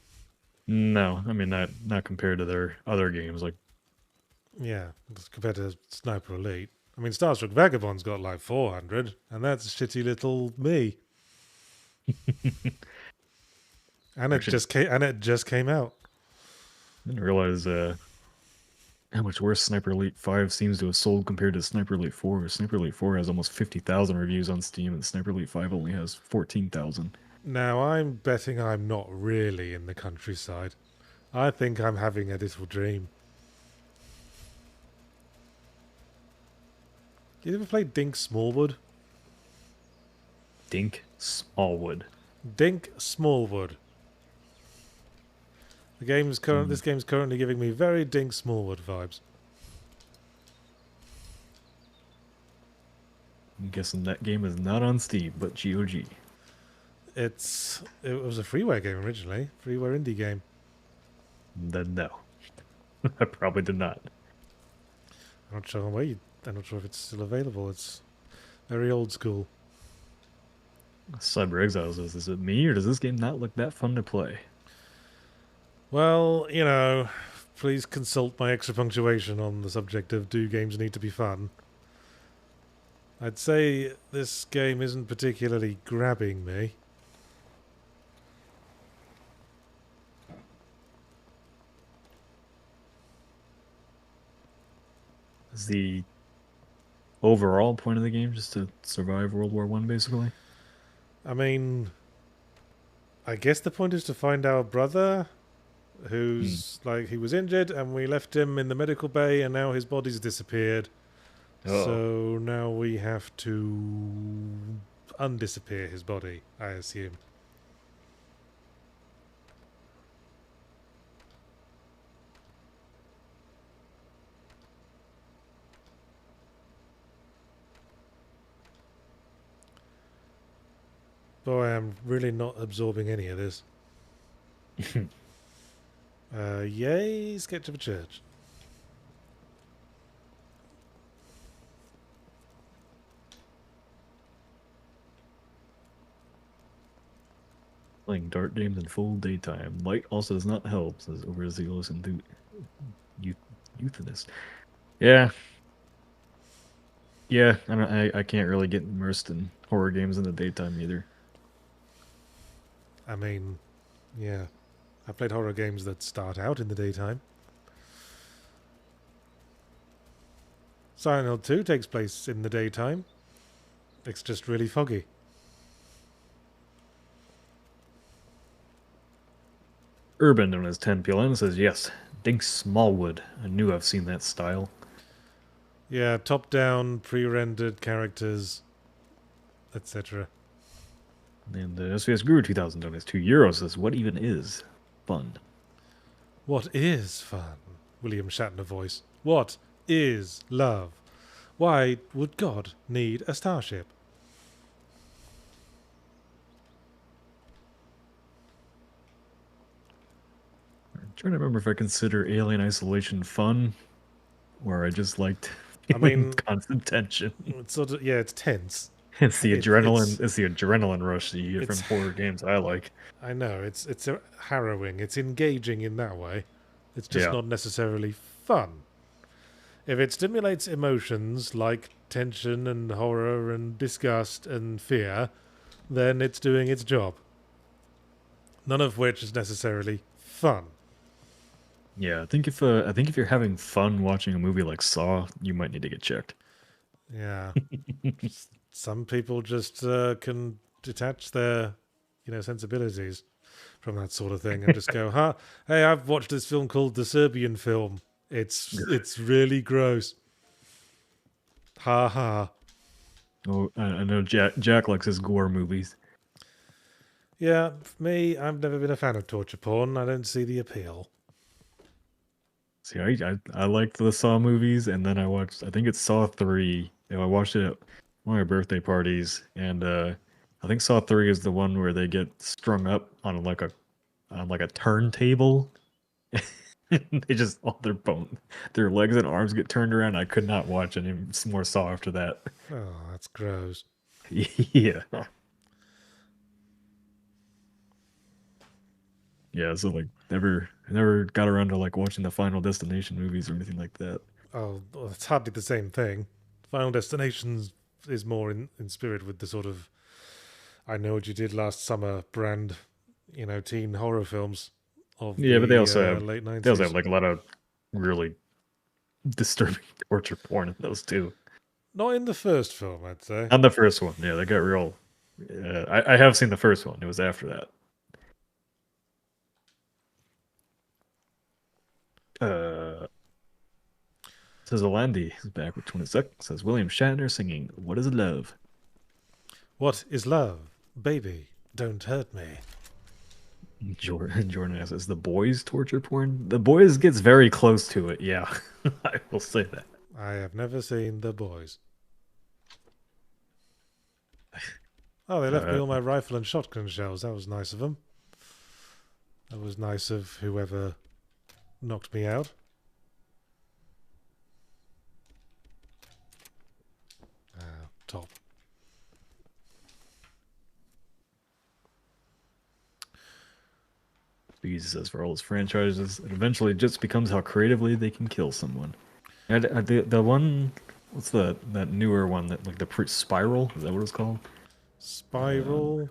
No, I mean not compared to their other games like. Yeah, compared to Sniper Elite. I mean, Starstruck Vagabond's got like 400, and that's shitty little me. And it just came out. I didn't realize how much worse Sniper Elite 5 seems to have sold compared to Sniper Elite 4. Sniper Elite 4 has almost 50,000 reviews on Steam, and Sniper Elite 5 only has 14,000. Now, I'm betting I'm not really in the countryside. I think I'm having a little dream. You ever played Dink Smallwood? Dink Smallwood. Dink Smallwood. This game's currently giving me very Dink Smallwood vibes. I'm guessing that game is not on Steam, but GOG. It was a freeware game originally, freeware indie game. Then no, I probably did not. I'm not sure where I'm not sure if it's still available. It's very old school. Cyber Exiles says, is it me or does this game not look that fun to play? Well, you know, please consult my extra punctuation on the subject of do games need to be fun. I'd say this game isn't particularly grabbing me. Is the overall point of the game just to survive World War One, basically? I mean, I guess the point is to find our brother, who's like he was injured, and we left him in the medical bay, and now his body's disappeared. Oh, So now we have to undisappear his body, I assume. Boy, I'm really not absorbing any of this. Yay, sketch of a church. playing dart games in full daytime. Light also does not help, says overzealous and euthanist. Yeah. Yeah, I can't really get immersed in horror games in the daytime either. I mean, yeah. I played horror games that start out in the daytime. Silent Hill 2 takes place in the daytime. It's just really foggy. Urban, known as 10PLN, says yes. Dink Smallwood. I knew I've seen that style. Yeah, top-down, pre-rendered characters, etc. And SVS Guru 2000 donates €2. Says, what even is fun? What is fun? William Shatner voice. What is love? Why would God need a starship? I'm trying to remember if I consider Alien Isolation fun, or I just liked I mean, constant tension. It's sort of, yeah, it's tense. It's the adrenaline. It's It's the adrenaline rush that you get from horror games. I like. I know it's harrowing. It's engaging in that way. It's just Yeah. not necessarily fun. If it stimulates emotions like tension and horror and disgust and fear, then it's doing its job. None of which is necessarily fun. Yeah, I think if you're having fun watching a movie like Saw, you might need to get checked. Yeah. Some people just can detach their, sensibilities from that sort of thing and just go, "Huh? Hey, I've watched this film called The Serbian Film. It's really gross. Ha ha." Oh, I know Jack likes his gore movies. Yeah, for me, I've never been a fan of torture porn. I don't see the appeal. See, I liked the Saw movies, and then I think it's Saw 3. And I watched it at one of my birthday parties, and I think Saw 3 is the one where they get strung up on like a turntable. They just all their legs and arms get turned around. I could not watch any more Saw after that. Oh, that's gross. Yeah. Yeah, so like never got around to like watching the Final Destination movies or anything like that. Oh, well, it's hardly the same thing. Final Destinations is more in spirit with the sort of I Know What You Did Last Summer brand, teen horror films of Yeah, but the late 90s. they also have like a lot of really disturbing torture porn in those too. Not in the first film, I'd say. On the first one, yeah, they got real. I have seen the first one. It was after that. Says Alandi is back with 20 seconds. Says William Shatner singing "What Is Love." What is love? Baby, don't hurt me. Jordan asks, "Is The Boys torture porn?" The Boys gets very close to it. Yeah, I will say that. I have never seen The Boys. Oh, they left me Uh, all my rifle and shotgun shells. That was nice of them. That was nice of whoever knocked me out. Top. Jesus says for all his franchises, it eventually just becomes how creatively they can kill someone. And the one, what's that newer one that like the Spiral? Is that what it's called? Spiral.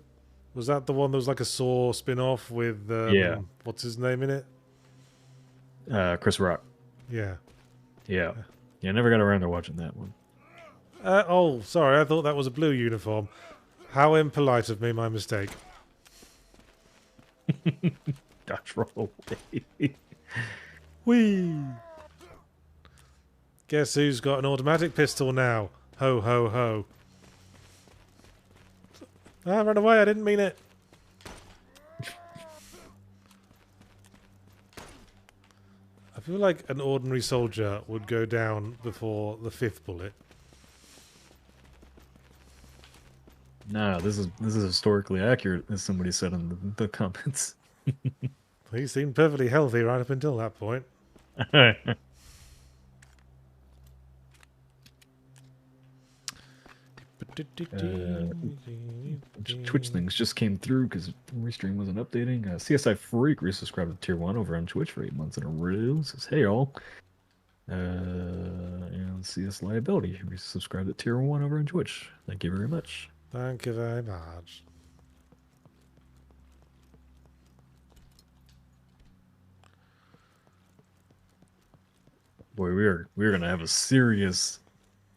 Was that the one that was like a Saw spin-off with Yeah, what's his name in it? Chris Rock. Yeah. Yeah, yeah. I never got around to watching that one. Oh, sorry. I thought that was a blue uniform. How impolite of me. My mistake. Dodge roll away. Whee! Guess who's got an automatic pistol now? Ho, ho, ho. Ah, run away. I didn't mean it. I feel like an ordinary soldier would go down before the 5th bullet. No, this is historically accurate, as somebody said in the comments. He seemed perfectly healthy right up until that point. Twitch things just came through because Restream wasn't updating. CSI Freak resubscribed to Tier 1 over on Twitch for 8 months in a row. Says, hey, all. And CS Liability resubscribed to Tier 1 over on Twitch. Thank you very much. Thank you very much. Boy, we're gonna have a serious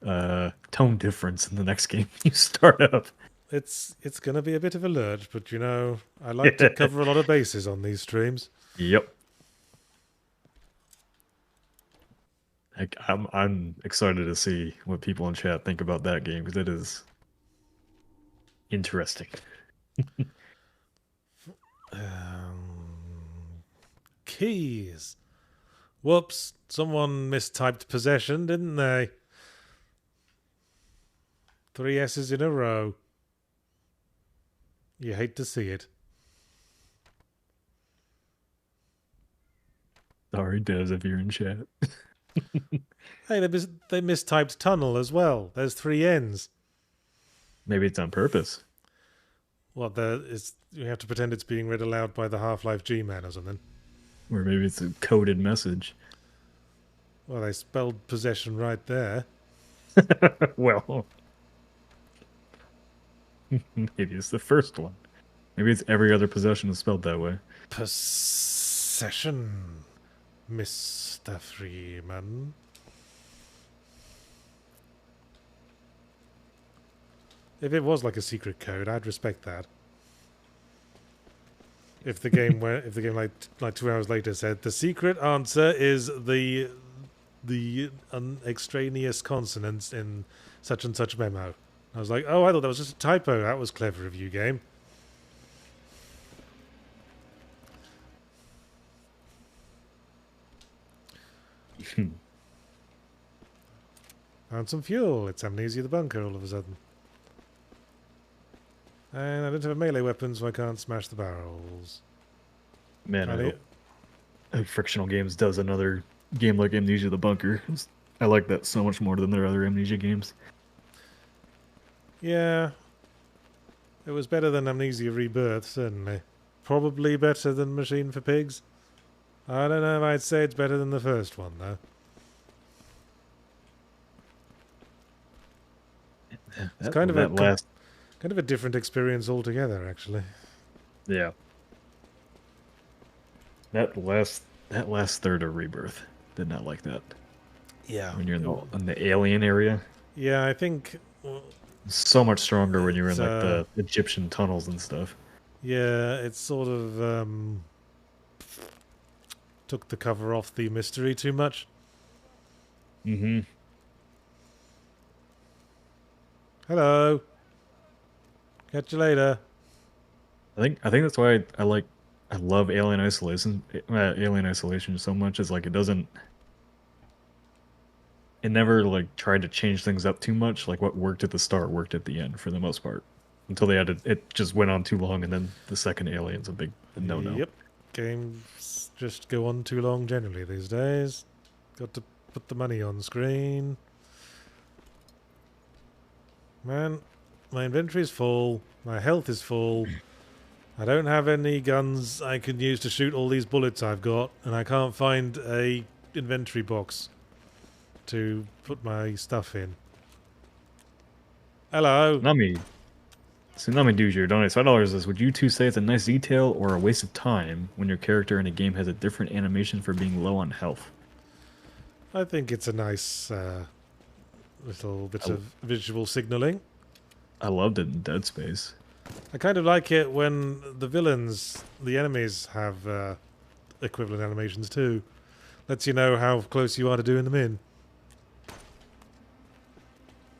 tone difference in the next game you start up. It's gonna be a bit of a lurch, but you know, I like to cover a lot of bases on these streams. Yep. I'm excited to see what people in chat think about that game because it is interesting. Keys. Whoops! Someone mistyped possession, didn't they? 3 S's in a row. You hate to see it. Sorry, Des, if you're in chat. Hey, they mistyped tunnel as well. There's 3 N's. Maybe it's on purpose. What, you have to pretend it's being read aloud by the Half-Life G-Man or something. Or maybe it's a coded message. Well, they spelled possession right there. Well, maybe it's the first one. Maybe it's every other possession is spelled that way. Possession, Mr. Freeman. If it was like a secret code, I'd respect that. If the game like 2 hours later said the secret answer is the extraneous consonants in such and such memo, I was like, oh, I thought that was just a typo. That was clever of you, game. Found some fuel. It's Amnesia the Bunker all of a sudden. And I don't have a melee weapon, so I can't smash the barrels. Man, I hope Frictional Games does another game like Amnesia the Bunker. I like that so much more than their other Amnesia games. Yeah. It was better than Amnesia Rebirth, certainly. Probably better than Machine for Pigs. I don't know if I'd say it's better than the first one, though. It's kind of a different experience altogether, actually. Yeah. That last third of Rebirth, did not like that. Yeah. When you're in the alien area. Yeah, I think so much stronger when you're in like the Egyptian tunnels and stuff. Yeah, it sort of took the cover off the mystery too much. Mm-hmm. Hello. Catch you later. I think that's why I love Alien Isolation. Alien Isolation so much is like it never like tried to change things up too much. Like what worked at the start worked at the end for the most part. until they added it. Just went on too long, and then the second alien's a big no-no. Yep. Games just go on too long generally these days. Got to put the money on screen. Man, my inventory's full. My health is full. I don't have any guns I can use to shoot all these bullets I've got, and I can't find a inventory box to put my stuff in. Hello. Tsunami Dujo donates $5. Says, would you two say it's a nice detail or a waste of time when your character in a game has a different animation for being low on health? I think it's a nice little bit of visual signalling. I loved it in Dead Space. I kind of like it when the villains, the enemies, have equivalent animations too. Lets you know how close you are to doing them in.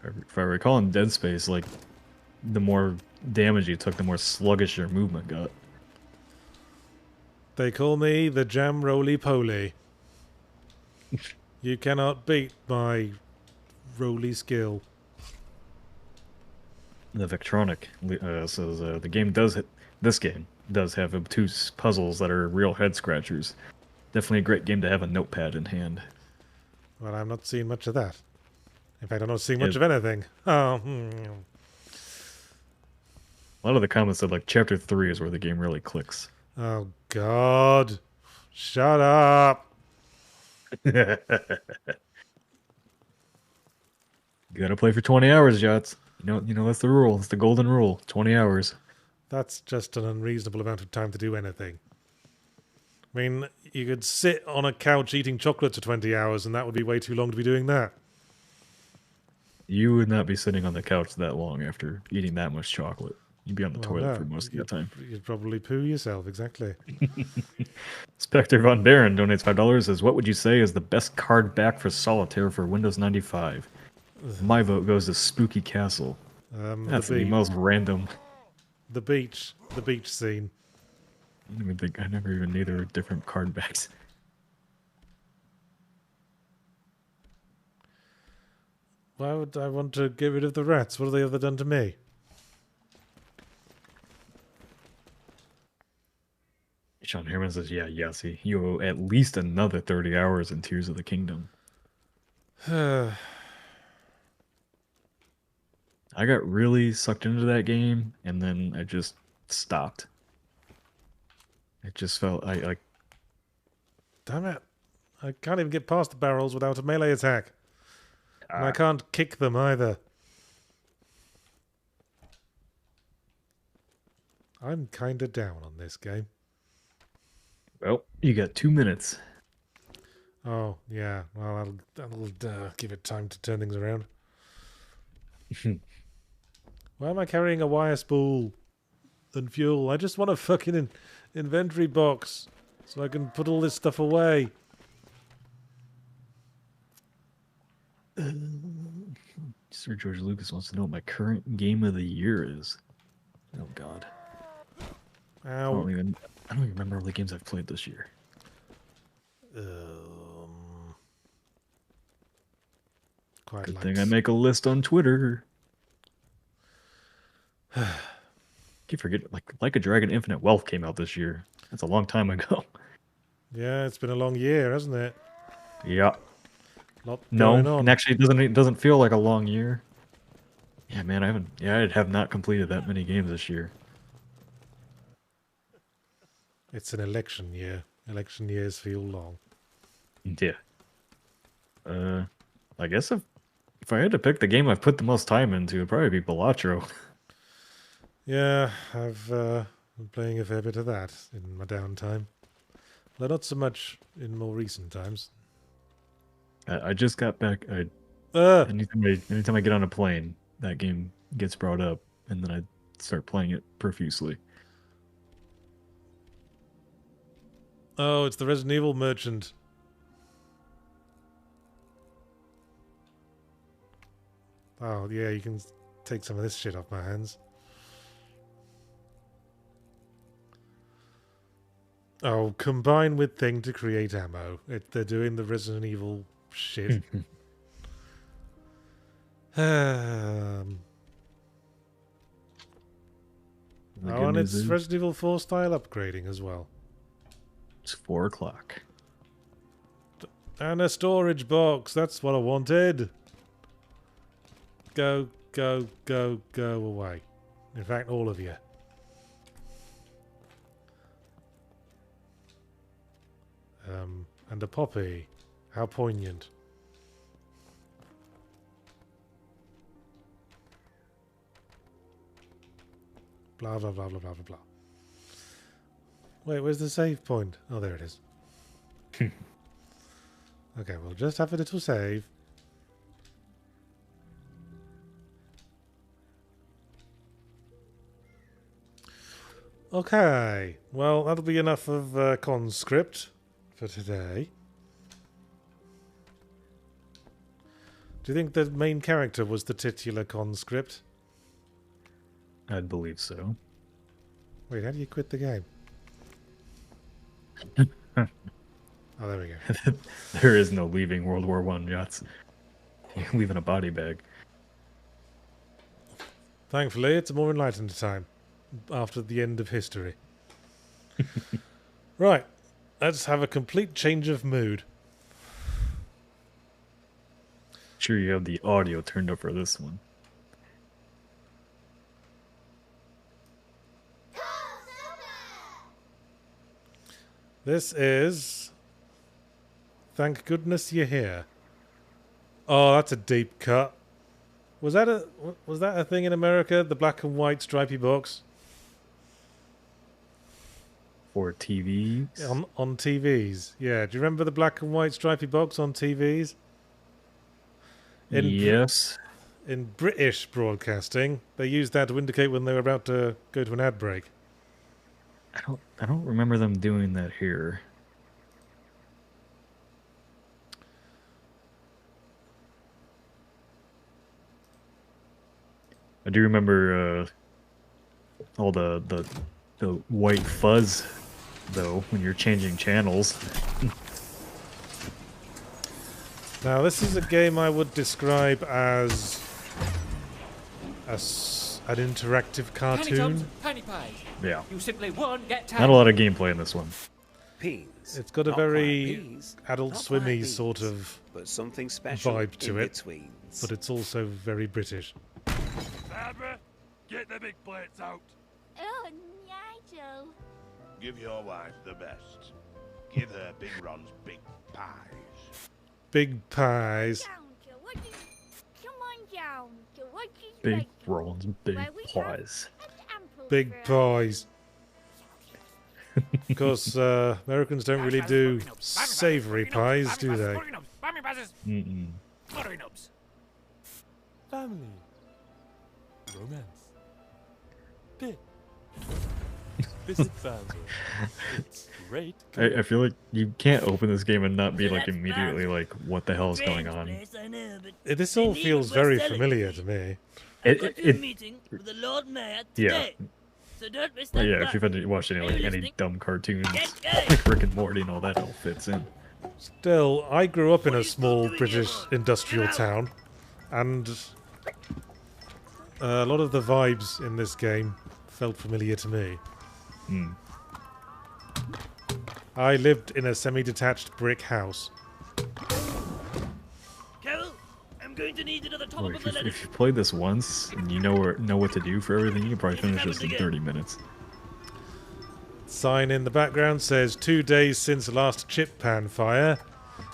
If I recall in Dead Space, like, the more damage you took, the more sluggish your movement got. They call me the Jam Roly-Poly. You cannot beat my roly skill. The Vectronic says the game does this game does have obtuse puzzles that are real head scratchers. Definitely a great game to have a notepad in hand. Well, I'm not seeing much of that. In fact, I'm not seeing much of anything. Oh. A lot of the comments said like chapter 3 is where the game really clicks. Oh God! Shut up! You gotta play for 20 hours, Jots. You know that's the rule. It's the golden rule. 20 hours. That's just an unreasonable amount of time to do anything. I mean, you could sit on a couch eating chocolate for 20 hours, and that would be way too long to be doing that. You would not be sitting on the couch that long after eating that much chocolate. You'd be on the toilet for most of the time. You'd probably poo yourself, exactly. Spectre Von Baron donates $5. Says, what would you say is the best card back for Solitaire for Windows 95? My vote goes to Spooky Castle. That's the most random. The beach scene. I never even knew there were different card backs. Why would I want to get rid of the rats? What have they ever done to me? Sean Herman says, yeah, Yahtzee, you owe at least another 30 hours in Tears of the Kingdom. I got really sucked into that game, and then I just stopped. It just felt like... Damn it. I can't even get past the barrels without a melee attack. And I can't kick them either. I'm kinda down on this game. Well, you got 2 minutes. Oh, yeah. Well, that'll give it time to turn things around. Why am I carrying a wire spool and fuel? I just want a fucking inventory box so I can put all this stuff away. Sir George Lucas wants to know what my current game of the year is. Oh, God. Ow. I don't even remember all the games I've played this year. Good thing I make a list on Twitter. Keep forgetting, like a Dragon Infinite Wealth came out this year. That's a long time ago. Yeah, it's been a long year, hasn't it? Yeah. Lot going on. And actually, it doesn't feel like a long year. Yeah, man, I have not completed that many games this year. It's an election year. Election years feel long. Yeah. I guess if I had to pick the game I've put the most time into, it'd probably be Balatro. Yeah, I've been playing a fair bit of that in my downtime. Though not so much in more recent times. I just got back. Anytime I get on a plane, that game gets brought up, and then I start playing it profusely. Oh, it's the Resident Evil merchant. Oh, yeah, you can take some of this shit off my hands. Oh, combine with thing to create ammo. They're doing the Resident Evil shit. The Oh, good and news it's is Resident Evil 4 style upgrading as well. it's 4 o'clock. And a storage box. That's what I wanted. Go, go, go, go away. In fact, all of you. And a poppy. How poignant. Blah, blah, blah, blah, blah, blah, blah. Wait, where's the save point? Oh, there it is. Okay, we'll just have a little save. Okay, well, that'll be enough of Conscript for today. Do you think the main character was the titular Conscript? I'd believe so. Wait, how do you quit the game? Oh, there we go. There is no leaving World War I, Yahtzee. You're leaving a body bag. Thankfully, it's a more enlightened time after the end of history. Right, let's have a complete change of mood. Sure, you have the audio turned up for this one. This is... Thank goodness you're here. Oh, that's a deep cut. Was that a thing in America? The black and white stripy box? For TVs? On TVs. Yeah, do you remember the black and white stripy box on TVs? Yes. In British broadcasting, they used that to indicate when they were about to go to an ad break. I don't remember them doing that here. I do remember all the white fuzz though when you're changing channels. Now, this is a game I would describe as an interactive cartoon. Penny pie. Yeah. You simply won't get time. Not a lot of gameplay in this one. Peas. It's got a Not very quite peas, Adult not quite Swimmy peas, sort of but something special vibe to in it, betweens. but it's also very British. Barbara, get the big plates out. Oh, Nigel. Give your wife the best. Give her Big Ron's big pies. Big pies. Down to what is... Come on down to what is Big like rolls, big where we have paws. an ample Big variety. pies. Of course, Americans don't really do savoury pies, do they? Mm-mm. Family. Romance. Bit. Visit Bowser. It's great. I feel like you can't open this game and not be like immediately like, what the hell's going on? This all feels very familiar to me. Meeting with the Lord Mayor today. So don't miss that. Yeah, if you've had watched any dumb cartoons like Rick and Morty and all that, all fits in. Still, I grew up in a small British industrial town, and a lot of the vibes in this game felt familiar to me. Hmm. I lived in a semi-detached brick house. Carol, I'm going to need another top Well, of the letter. if you played this once and you know what to do for everything, you can probably finish this in 30 minutes. Sign in the background says 2 days since last chip pan fire.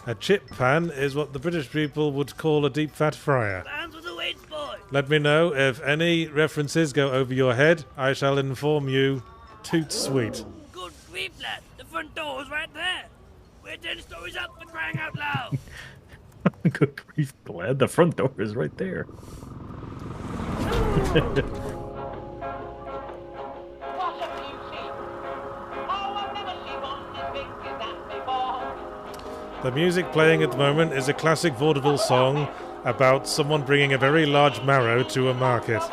A chip pan is what the British people would call a deep fat fryer. Hands with the weights, boy. Let me know if any references go over your head. I shall inform you. Toot sweet. Good grief, lad. The front door's right there. We're 10 stories up for crying out loud. Good grief, glad the front door is right there. The music playing at the moment is a classic vaudeville song about someone bringing a very large marrow to a market.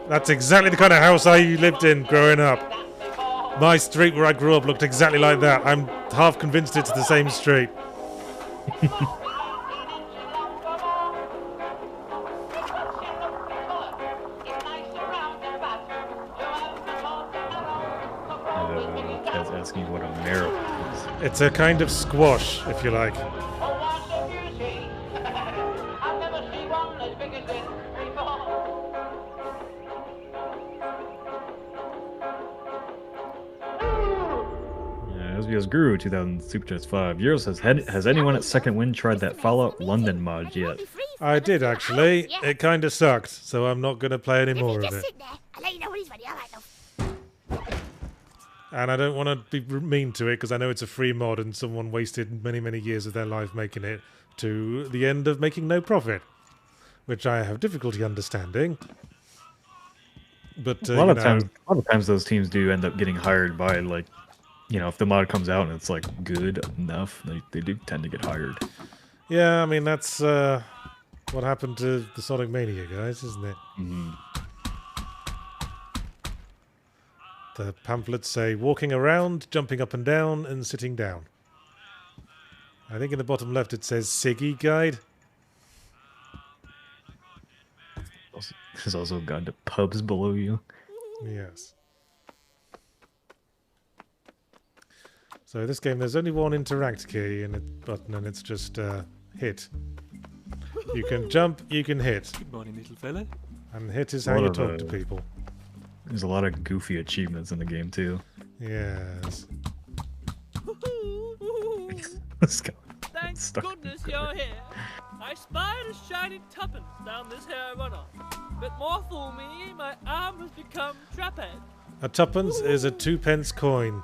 That's exactly the kind of house I lived in growing up. My street where I grew up looked exactly like that. I'm half convinced it's the same street. Cat's asking what a marrow is. It's a kind of squash, if you like. SBS Guru 2000 Super Chats 5 Euro says, has anyone at Second Wind tried that Fallout London mod yet? I did actually. It kind of sucked, so I'm not going to play any more of Just it. sit there. I'll let you know when he's ready. All right, love. And I don't want to be mean to it because I know it's a free mod and someone wasted many, many years of their life making it to the end of making no profit, which I have difficulty understanding. But a lot of times those teams do end up getting hired by, like, you know, if the mod comes out and it's like good enough, they do tend to get hired. Yeah, I mean that's what happened to the Sonic Mania guys, isn't it? Mm-hmm. The pamphlets say walking around, jumping up and down, and sitting down. I think in the bottom left it says Siggy Guide. There's also a guide to pubs below you. Yes. So this game, there's only one interact key and a button, and it's just hit. You can jump, you can hit. Good morning, little fella. And hit is how you talk to people. There's a lot of goofy achievements in the game too. Yes. Let's go. Thank goodness you're here. I spied a shiny tuppence down this here runoff. But more fool me, my arm has become trapeze. A tuppence is a 2-pence coin.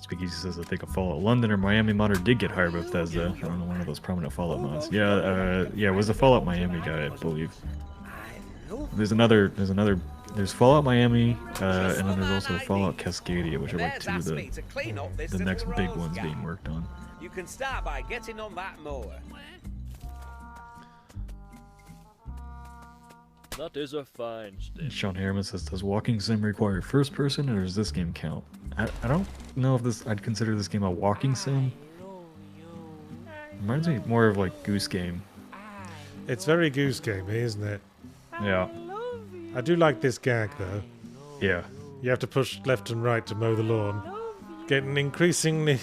Speakeasy says, I think a Fallout London or Miami modder did get hired by Bethesda. I don't know, one of those prominent Fallout mods. Yeah, it was the Fallout Miami guy, I believe. There's Fallout Miami, and then there's also Fallout Cascadia, which are like two of the next big ones being worked on. You can start by getting on that mower. That is a fine step. Sean Harriman says, does walking sim require first person, or does this game count? I don't know if I'd consider this game a walking sim. Reminds me more of like Goose Game. It's very Goose Game, isn't it? Yeah. I do like this gag though. Yeah. You have to push left and right to mow the lawn, getting increasingly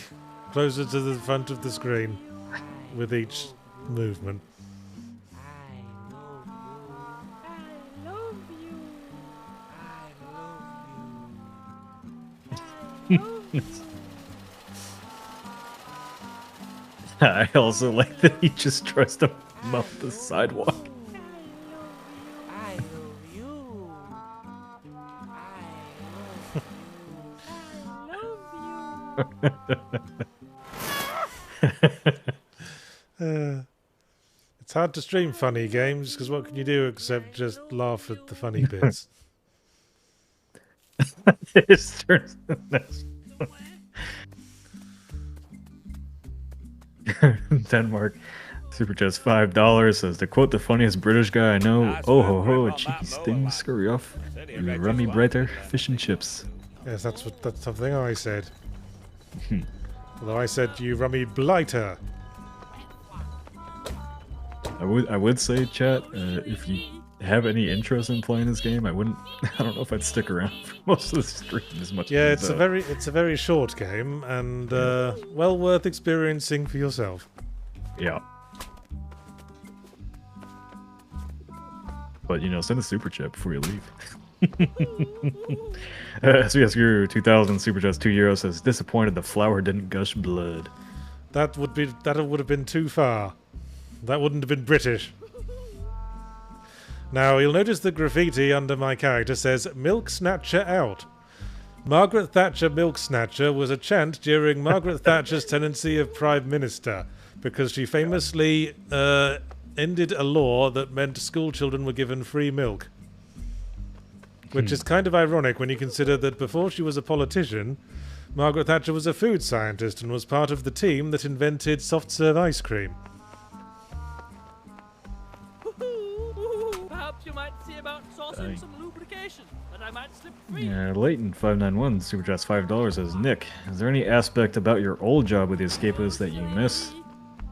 closer to the front of the screen with each movement. I also like that he just tries to mount the sidewalk. I love you. It's hard to stream funny games because what can you do except just laugh at the funny bits? His turn. Denmark super chats $5 says, to quote the funniest British guy I know, oh ho ho, a cheeky sting, scurry off, you rummy brighter, fish and chips. Yes, that's something I said. Although I said you rummy blighter. I would say, chat, if you have any interest in playing this game, I don't know if I'd stick around for most of the stream as much. Yeah, as it's a very short game and well worth experiencing for yourself. Yeah. But send a super chat before you leave. SBS Guru 2000 super chats €2 says, disappointed the flower didn't gush blood. That would have been too far. That wouldn't have been British. Now, you'll notice the graffiti under my character says, Milk Snatcher out. Margaret Thatcher Milk Snatcher was a chant during Margaret Thatcher's tenancy of Prime Minister, because she famously ended a law that meant school children were given free milk. Which is kind of ironic when you consider that before she was a politician, Margaret Thatcher was a food scientist and was part of the team that invented soft-serve ice cream. Perhaps you might see about sourcing some lubrication, and I might slip free. Yeah, Leighton591 super chats $5 says, Nick, is there any aspect about your old job with the escapists that you miss?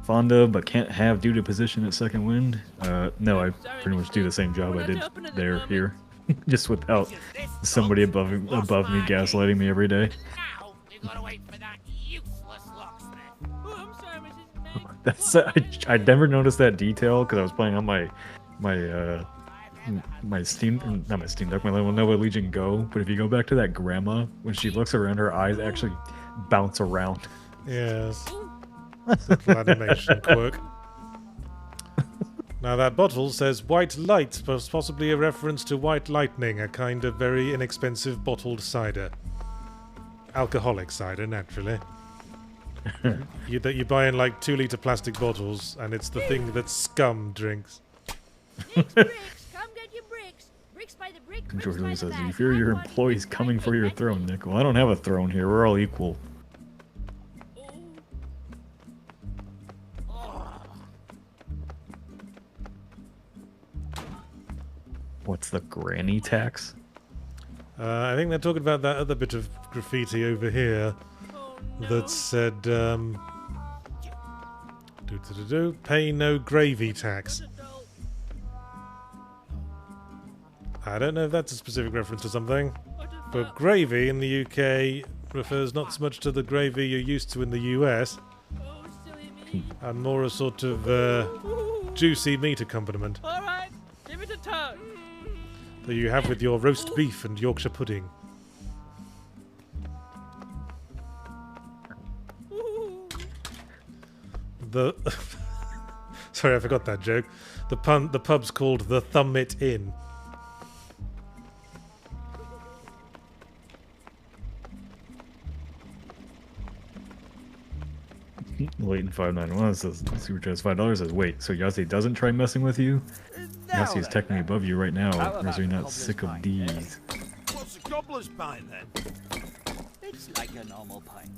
Fond of, but can't have due to position at Second Wind? No, I pretty much do the same job I did there, here. Just without somebody above me gaslighting me every day. Now, we've got to wait for that useless locksmith. Oh, I'm sorry, Mrs. Meg. That's I never noticed that detail because I was playing on my Steam, not my Steam Deck, my Lenovo Legion Go. But if you go back to that grandma, when she looks around, her eyes actually bounce around. Yes. Simple animation quirk. Now that bottle says white light, possibly a reference to white lightning, a kind of very inexpensive bottled cider. Alcoholic cider, naturally. You buy in like 2-litre plastic bottles, and it's the thing that scum drinks. Bricks, bricks, come get your bricks. Bricks by the brick. bricks Jordan by says, the you bag. fear your I want employees you coming to for your take throne, Nick. Well, I don't have a throne here. We're all equal. What's the granny tax? I think they're talking about that other bit of graffiti over here Oh, no. that said, pay no gravy tax. I don't know if that's a specific reference to something, but gravy in the UK refers not so much to the gravy you're used to in the US, Oh, silly me. and more a sort of juicy meat accompaniment Alright, give it a tug. that you have with your roast beef and Yorkshire pudding. The sorry, I forgot that joke. The pub's called the Thumb It Inn. Leighton591 says, super chats $5 says, wait, so Yahtzee doesn't try messing with you? Yahtzee is technically above you right now, or is he not sick of D's? What's a cobbler's pint then? It's like a normal pint,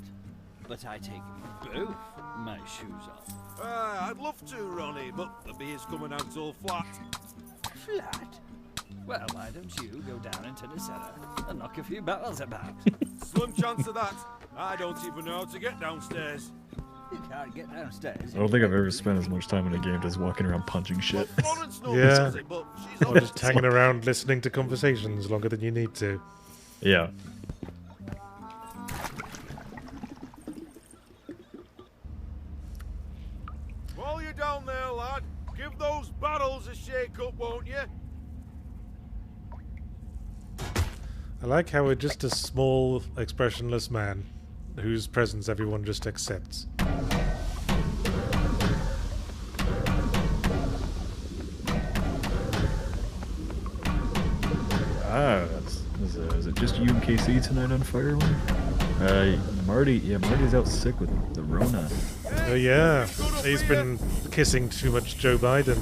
but I take both my shoes off. I'd love to, Ronnie, but the beer's coming out all flat. Flat? Well, why don't you go down into the cellar and knock a few bottles about? Slim chance of that. I don't even know how to get downstairs. You can't get downstairs. I don't think I've ever spent as much time in a game just walking around punching shit. Well, Florence knows Yeah. does it, but she's Or just hanging around listening to conversations longer than you need to. Yeah. While you're down there, lad, give those barrels a shake up, won't you? I like how we're just a small, expressionless man whose presence everyone just accepts. Is it just you and KC tonight on Firewing? Marty's out sick with the Rona. Oh yeah, he's been kissing too much Joe Biden.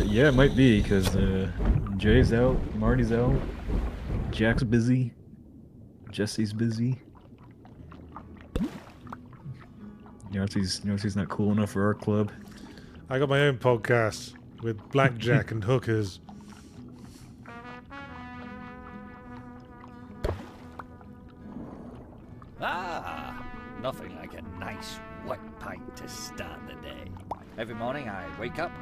Yeah, it might be, because Jay's out, Marty's out, Jack's busy, Jesse's busy. Yahtzee's not cool enough for our club. I got my own podcast with blackjack and hookers. Ah, nothing like a nice white pint to start the day. Every morning I wake up,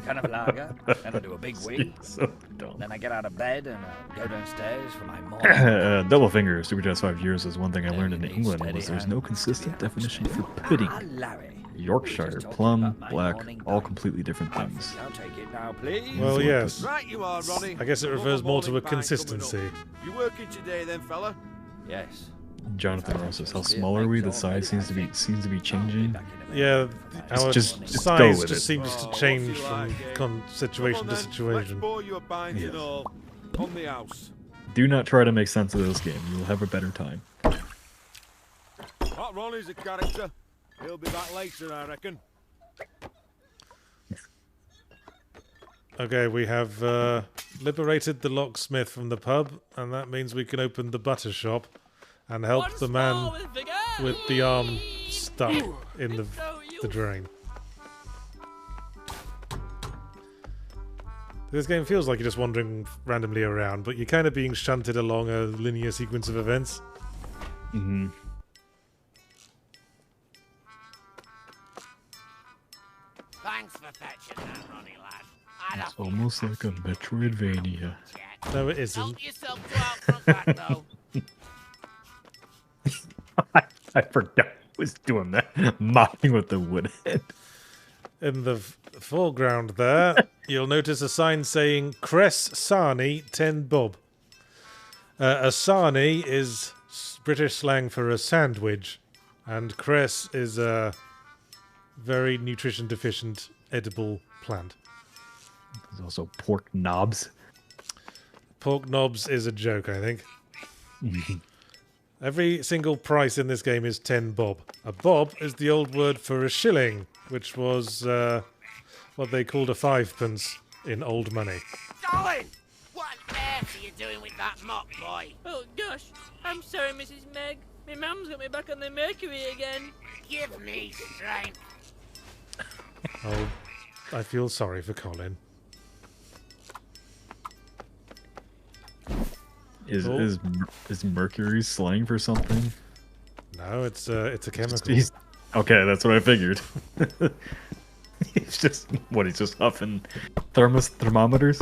kind of a lager, then I do a big wee. So dumb. Then I get out of bed and go downstairs for my morning. Double finger, Super Jazz 5 years is one thing I learned in England was there's no consistent definition for pudding. Ah, Larry. Yorkshire, Just talking plum, about my black, morning all bite. completely different things. I'll take it now, please. Well, yes. Right you are, Ronnie. I guess it Another refers more to a morning pint coming consistency. up. You working today then, fella? Yes. Jonathan Ross says, how small are we? The size seems to be changing. Yeah, our Just go size with just it. seems to Oh, change what's he from like, eh? situation Come to on then, situation. Let's pour you a pint Yes. and all. On the house. Do not try to make sense of this game. You will have a better time. Hot Ronnie's a character. He'll be back later, I reckon. Okay, we have liberated the locksmith from the pub, and that means we can open the butter shop and help the man with the arm stuck in the drain. This game feels like you're just wandering randomly around, but you're kind of being shunted along a linear sequence of events. Mm-hmm. Thanks for fetching that, Ronnie lad. It's almost like a Metroidvania. No, it isn't. Help yourself to out front back, though. I forgot I was doing that. Mopping with the wood head. In the foreground there, you'll notice a sign saying Cress Sarnie 10 bob. A sarnie is British slang for a sandwich, and cress is a very nutrition deficient edible plant. There's also pork knobs. Pork knobs is a joke, I think. Every single price in this game is 10 bob. A bob is the old word for a shilling, which was what they called a 5p in old money. Darling! What on earth are you doing with that mop, boy? Oh gosh, I'm sorry, Mrs. Meg. My mum's got me back on the mercury again. Give me strength. Oh, I feel sorry for Colin. Is mercury slang for something? No, it's a chemical. Okay, that's what I figured. He's just huffing thermometers.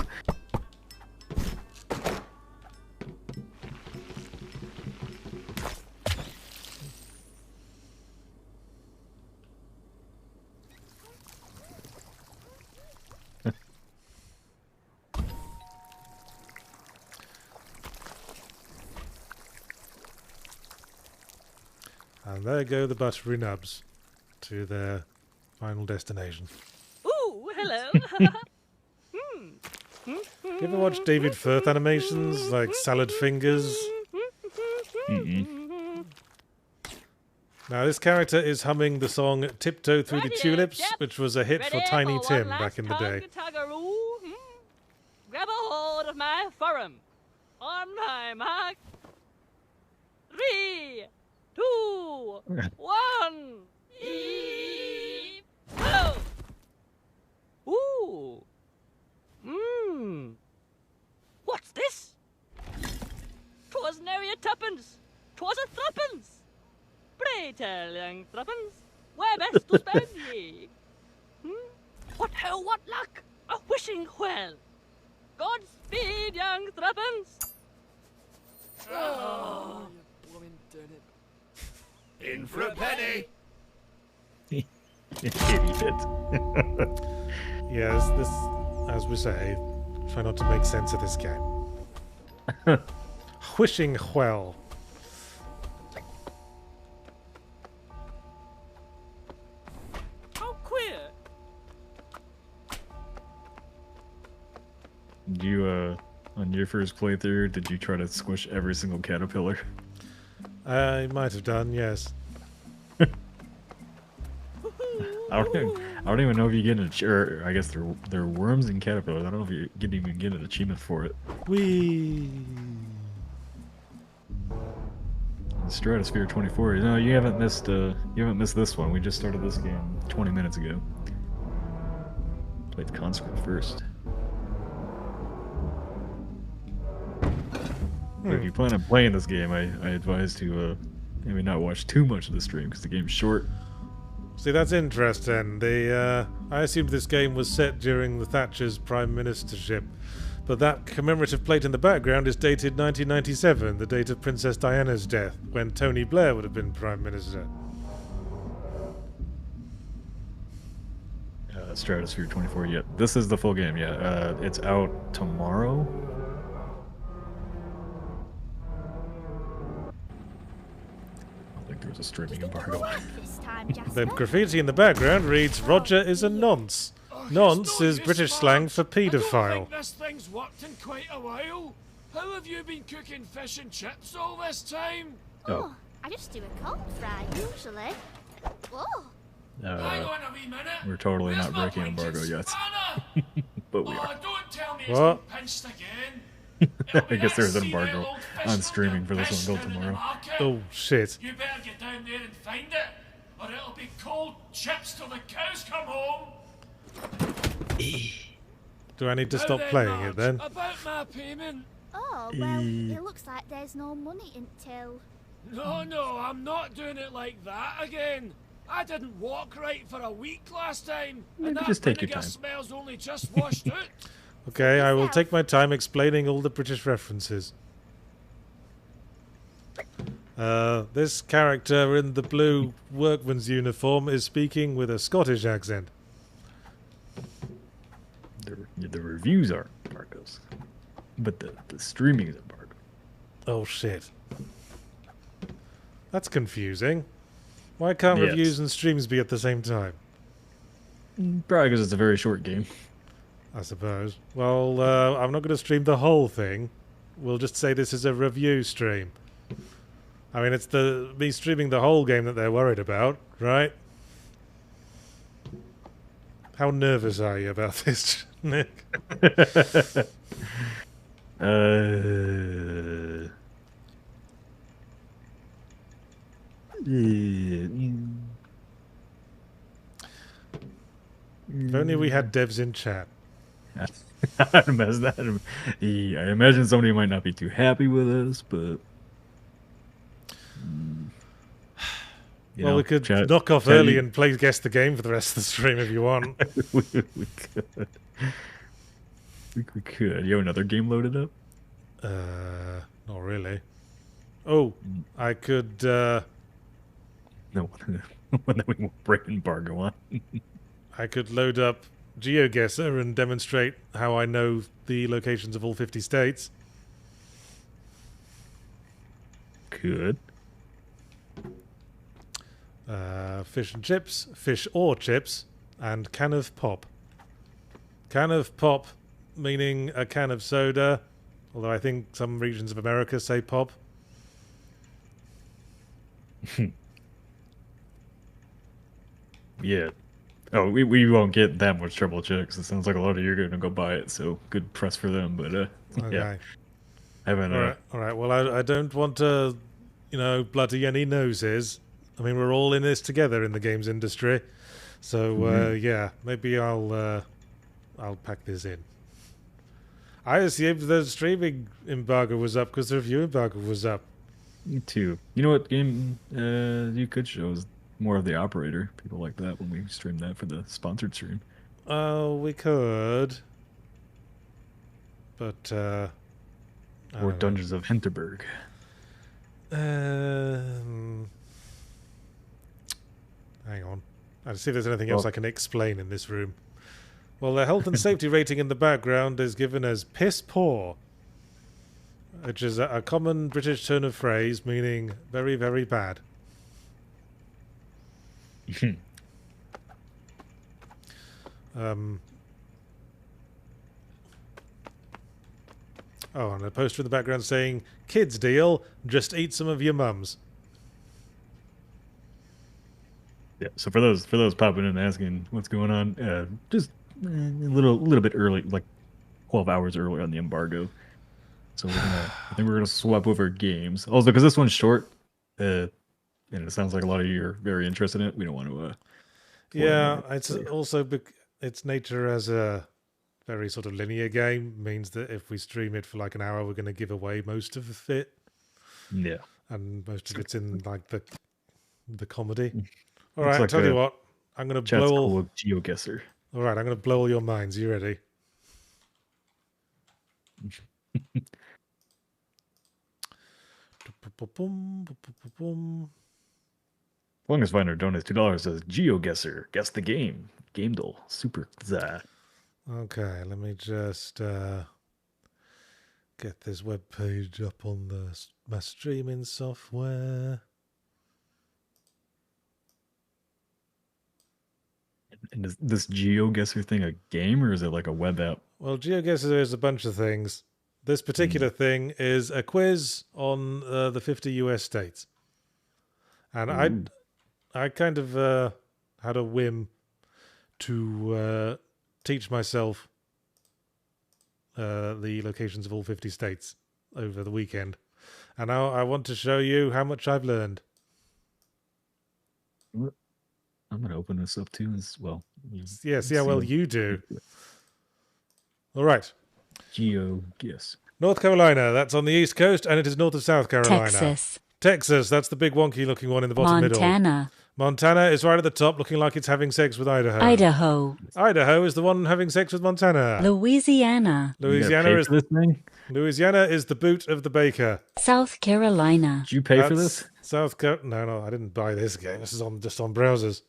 And there go the buttery nubs to their final destination. Ooh, hello. You ever watch David Firth animations like Salad Fingers? Now this character is humming the song Tiptoe Through the Tulips, which was a hit for Tiny Tim back in the day. Grab a hold of my forum. On my mark. 3, 2, 1. Oh. Ooh. What's this? 'Twas nary a tuppence. 'Twas a threepence. Pray tell, young threepence, where best to spend ye? What ho, what luck? A wishing well. Godspeed, young threepence. Oh, you blooming turnip. In for a penny. Idiot. Yes, this, as we say, try not to make sense of this game. Wishing well. How queer. Did you, on your first playthrough, did you try to squish every single caterpillar? I might have done, yes. I don't even know if you get an or I guess they're worms and caterpillars. I don't know if you can even get an achievement for it. Whee! Stratosphere 24. No, you haven't missed this one. We just started this game 20 minutes ago. Played Conscript first. So if you plan on playing this game, I advise to maybe not watch too much of the stream because the game's short. See, that's interesting. I assumed this game was set during the Thatcher's prime ministership, but that commemorative plate in the background is dated 1997, the date of Princess Diana's death, when Tony Blair would have been prime minister. Stratosphere 24. Yeah, this is the full game. Yeah, it's out tomorrow. There's a streaming embargo. The graffiti in the background reads, Roger is a nonce. Nonce is British slang for paedophile. I don't think this thing's worked in quite a while. How have you been cooking fish and chips all this time? Oh, I just do a cold fry, usually. Whoa. Hang on a wee minute. We're totally Where's not my breaking blinking embargo yet. spanner? But we Oh, are. don't tell me What? it's been pinched again. I guess there's an embargo on streaming for this one until tomorrow. Oh, shit. You better get down there and find it, or it'll be cold chips till the cows come home. Do I need to Now stop then, playing Marge, it then? About my payment. Oh, well, it looks like there's no money until... No, I'm not doing it like that again. I didn't walk right for a week last time, and that just take your vinegar time. smells only just washed out. Okay, I will take my time explaining all the British references. This character in the blue workman's uniform is speaking with a Scottish accent. The reviews are embargoes, but the streaming is embargo. Oh shit. That's confusing. Why can't Yes. reviews and streams be at the same time? Probably because it's a very short game. I suppose. Well, I'm not going to stream the whole thing. We'll just say this is a review stream. I mean, it's me streaming the whole game that they're worried about, right? How nervous are you about this, Nick? If only we had devs in chat. I imagine somebody might not be too happy with us, but Well, we could knock off early and play guess the game for the rest of the stream if you want. we could. We could. You have another game loaded up? Not really. Oh, I could. No, one that we won't break embargo on. I could load up GeoGuessr and demonstrate how I know the locations of all 50 states. Could. Fish and chips, fish or chips, and can of pop. Can of pop meaning a can of soda, although I think some regions of America say pop. Yeah. Oh, we won't get that much trouble checks. It sounds like a lot of you are going to go buy it, so good press for them. But Okay. yeah, I haven't. All right. Well, I don't want to, bloody any noses. I mean, we're all in this together in the games industry, so yeah, maybe I'll pack this in. I assumed the streaming embargo was up because the review embargo was up. Me too. You know what game you could show is more of the operator. People like that when we stream that for the sponsored stream. Oh, we could, but Or Dungeons of Hinterberg. Hang on. I'll see if there's anything else I can explain in this room. Well, the health and safety rating in the background is given as piss poor, which is a common British turn of phrase meaning very, very bad. Oh, and a poster in the background saying, "Kids deal, just eat some of your mums." Yeah. So for those popping in and asking what's going on, just a little bit early, like 12 hours early on the embargo. So I think we're gonna swap over games. Also, because this one's short, and it sounds like a lot of you are very interested in it. We don't want to. Yeah, it's also its nature as a very sort of linear game means that if we stream it for like an hour, we're going to give away most of it. Yeah, and most of it's in like the comedy. All Looks right, like tell you what, I'm going to blow all. GeoGuessr. All right, I'm going to blow all your minds. You ready? Longest finder donates $2. Says GeoGuessr. Guess the game. Game doll. Super za. Okay, let me just get this web page up on my streaming software. And is this GeoGuessr thing a game or is it like a web app? Well, GeoGuessr is a bunch of things. This particular thing is a quiz on the 50 US states. And I kind of had a whim to teach myself the locations of all 50 states over the weekend. And now I want to show you how much I've learned. I'm going to open this up too as well. Yes, yeah, well, you do. All right. Yes. North Carolina, that's on the East Coast, and it is north of South Carolina. Texas, that's the big wonky looking one in the bottom middle. Montana is right at the top, looking like it's having sex with Idaho. Idaho is the one having sex with Montana. Louisiana is the boot of the baker. South Carolina. Did you pay for this? No, I didn't buy this game. This is just on browsers.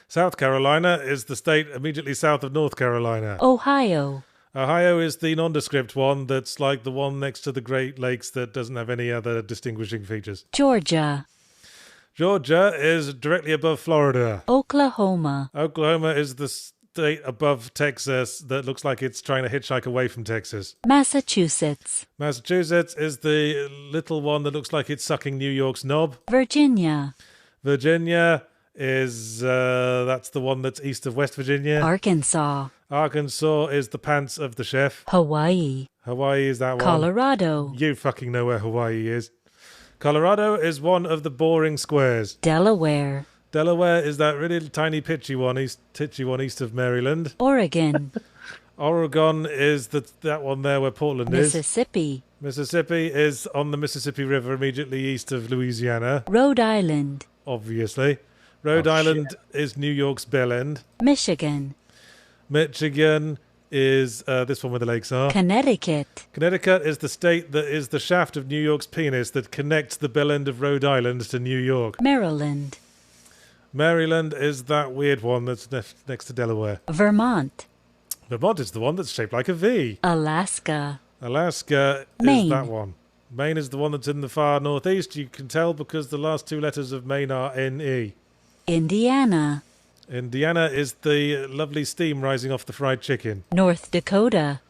South Carolina is the state immediately south of North Carolina. Ohio is the nondescript one that's like the one next to the Great Lakes that doesn't have any other distinguishing features. Georgia is directly above Florida. Oklahoma is the state above Texas that looks like it's trying to hitchhike away from Texas. Massachusetts is the little one that looks like it's sucking New York's knob. Virginia is that's the one that's east of West Virginia. Arkansas is the pants of the chef. Hawaii is that one. Colorado. You fucking know where Hawaii is. Colorado is one of the boring squares. Delaware is that really tiny titchy one east of Maryland. Oregon is that one there where Portland Mississippi is on the Mississippi River immediately east of Louisiana. Rhode Island, obviously. Rhode Island is New York's Bell End. Michigan is this one where the lakes are. Connecticut is the state that is the shaft of New York's penis that connects the Bell End of Rhode Island to New York. Maryland is that weird one that's next to Delaware. Vermont is the one that's shaped like a V. Alaska is that one. Maine is the one that's in the far northeast. You can tell because the last two letters of Maine are N-E. Indiana is the lovely steam rising off the fried chicken. North Dakota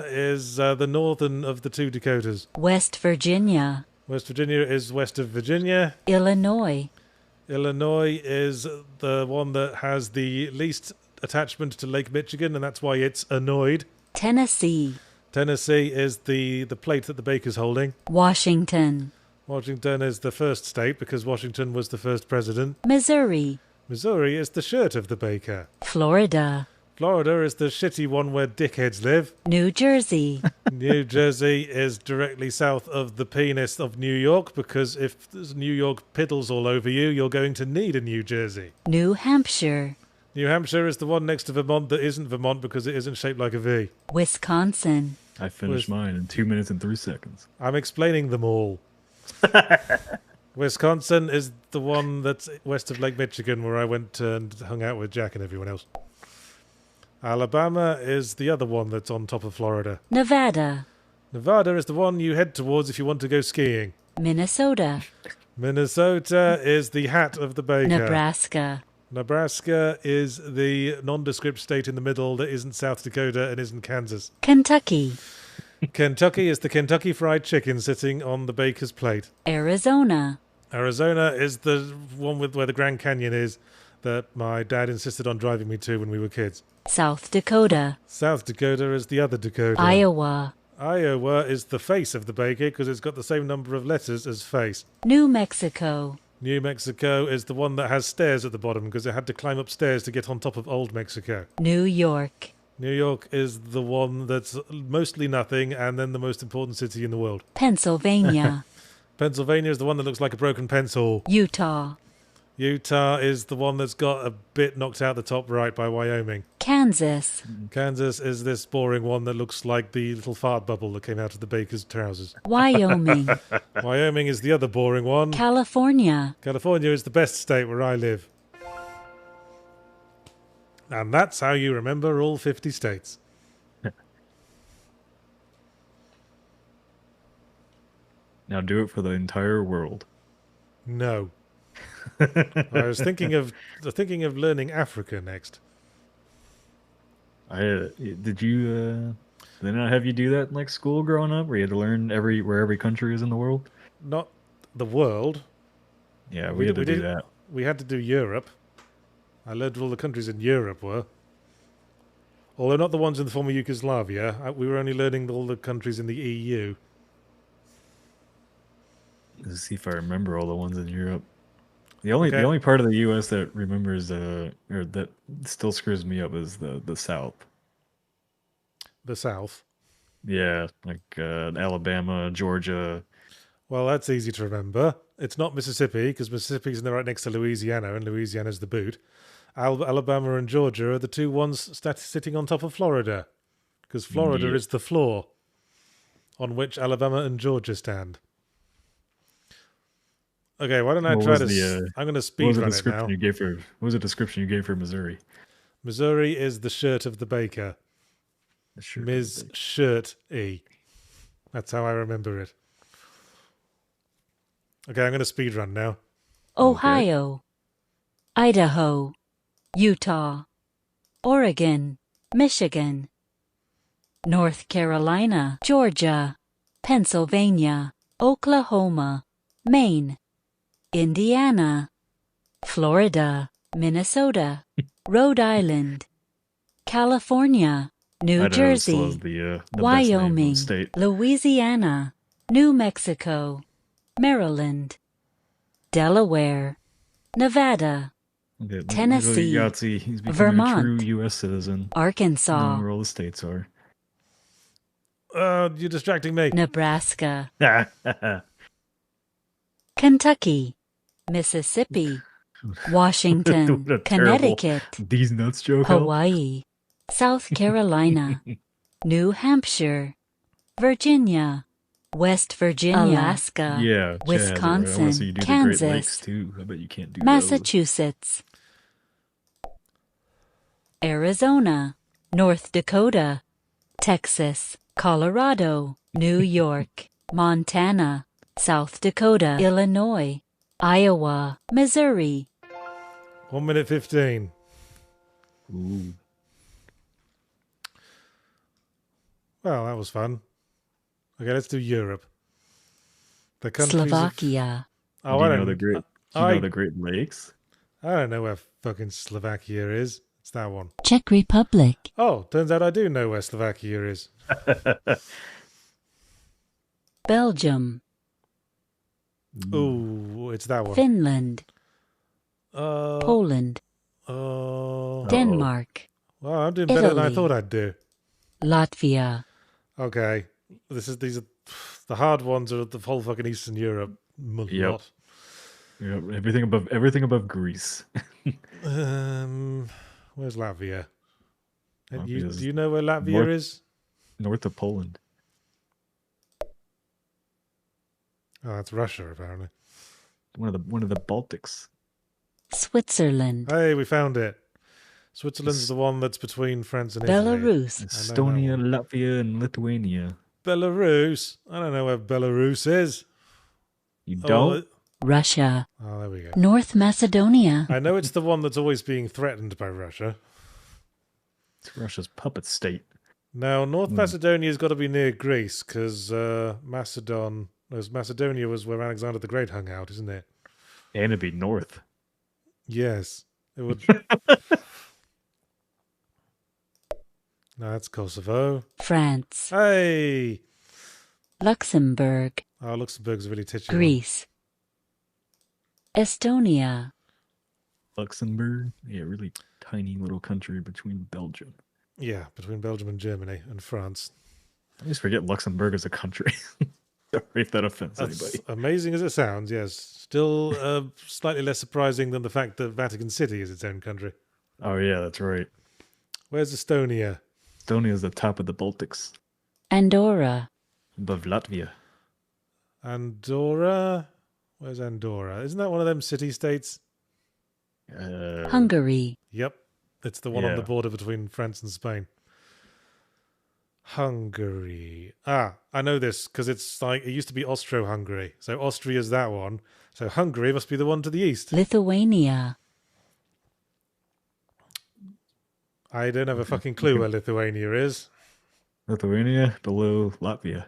is the northern of the two Dakotas. West Virginia is west of Virginia. Illinois is the one that has the least attachment to Lake Michigan, and that's why it's annoyed. Tennessee is the plate that the baker's holding. Washington is the first state because Washington was the first president. Missouri is the shirt of the baker. Florida is the shitty one where dickheads live. New Jersey is directly south of the penis of New York because if there's New York piddles all over you, you're going to need a New Jersey. New Hampshire is the one next to Vermont that isn't Vermont because it isn't shaped like a V. Wisconsin I finished mine in 2 minutes and 3 seconds. I'm explaining them all. Wisconsin is the one that's west of Lake Michigan where I went and hung out with Jack and everyone else. Alabama is the other one that's on top of Florida. Nevada is the one you head towards if you want to go skiing. Minnesota is the hat of the baker. Nebraska is the nondescript state in the middle that isn't South Dakota and isn't Kansas. Kentucky is the Kentucky Fried Chicken sitting on the baker's plate. Arizona is the one where the Grand Canyon is that my dad insisted on driving me to when we were kids. South Dakota is the other Dakota. Iowa is the face of the baker because it's got the same number of letters as face. New Mexico is the one that has stairs at the bottom because it had to climb upstairs to get on top of Old Mexico. New York is the one that's mostly nothing and then the most important city in the world. Pennsylvania is the one that looks like a broken pencil. Utah is the one that's got a bit knocked out the top right by Wyoming. Kansas is this boring one that looks like the little fart bubble that came out of the baker's trousers. Wyoming is the other boring one. California is the best state where I live. And that's how you remember all 50 states. Now do it for the entire world. No. I was thinking of learning Africa next. Did they not have you do that in like school growing up, where you had to learn where every country is in the world? Not the world. Yeah, we had to do that. We had to do Europe. I learned what all the countries in Europe were. Although not the ones in the former Yugoslavia. We were only learning all the countries in the EU. Let's see if I remember all the ones in Europe. The only part of the U.S. that remembers or that still screws me up is the South. The South? Yeah, like Alabama, Georgia. Well, that's easy to remember. It's not Mississippi, because Mississippi's right next to Louisiana, and Louisiana's the boot. Alabama and Georgia are the two ones sitting on top of Florida, because Florida is the floor on which Alabama and Georgia stand. Okay, why don't I try to... I'm going to speed run it now. What was the description you gave for Missouri? Missouri is the shirt of the baker. Ms. Shirt E. That's how I remember it. Okay, I'm going to speed run now. Ohio, Idaho, Utah, Oregon, Michigan, North Carolina, Georgia, Pennsylvania, Oklahoma, Maine, Indiana, Florida, Minnesota, Rhode Island, California, New Jersey, Wyoming, Louisiana, New Mexico, Maryland, Delaware, Nevada, Tennessee, Yahtzee. He's becoming Vermont, a true U.S. citizen. Arkansas, Knowing where all the states are. You're distracting me. Nebraska, Kentucky, Mississippi, Washington, Connecticut, These nuts joke. Hawaii, South Carolina, New Hampshire, Virginia, West Virginia, Alaska, Wisconsin, Kansas, too. I bet you can't do Massachusetts, Arizona, North Dakota, Texas, Colorado, New York, Montana, South Dakota, Illinois, Iowa, Missouri. 1 minute 15. Ooh. Well, that was fun. Okay, let's do Europe. The countries Slovakia. Oh, do you know the Great Lakes? I don't know where fucking Slovakia is. It's that one. Czech Republic. Oh, turns out I do know where Slovakia is. Belgium. Ooh, it's that one. Finland. Poland. Denmark. Well, I'm doing better than I thought I'd do. Latvia. Okay, these are the hard ones are the whole fucking Eastern Europe. Yep. Yep. Everything above Greece. Where's Latvia? Do you know where Latvia is? North of Poland. Oh, that's Russia, apparently. One of the Baltics. Switzerland. Hey, we found it. Switzerland's the one that's between France and Italy. Belarus. Estonia, Latvia, and Lithuania. Belarus? I don't know where Belarus is. You don't? Russia. Oh, there we go. North Macedonia. I know it's the one that's always being threatened by Russia. It's Russia's puppet state. Now, North Macedonia's got to be near Greece, because Macedonia was where Alexander the Great hung out, isn't it? And it'd be north. Yes. It would... No, that's Kosovo. France. Hey! Luxembourg. Oh, Luxembourg's a really titular. Greece. Estonia. Luxembourg? Yeah, really tiny little country between Belgium. Yeah, between Belgium and Germany and France. I just forget Luxembourg as a country. Sorry if that offends anybody. Amazing as it sounds, yes. Still slightly less surprising than the fact that Vatican City is its own country. Oh, yeah, that's right. Where's Estonia? Estonia is the top of the Baltics. Andorra. Above Latvia. Andorra? Where's Andorra? Isn't that one of them city-states? Hungary. Yep. It's the one on the border between France and Spain. Hungary. Ah, I know this because it's like, it used to be Austro-Hungary. So Austria's that one. So Hungary must be the one to the east. Lithuania. I don't have a fucking clue where Lithuania is. Lithuania below Latvia.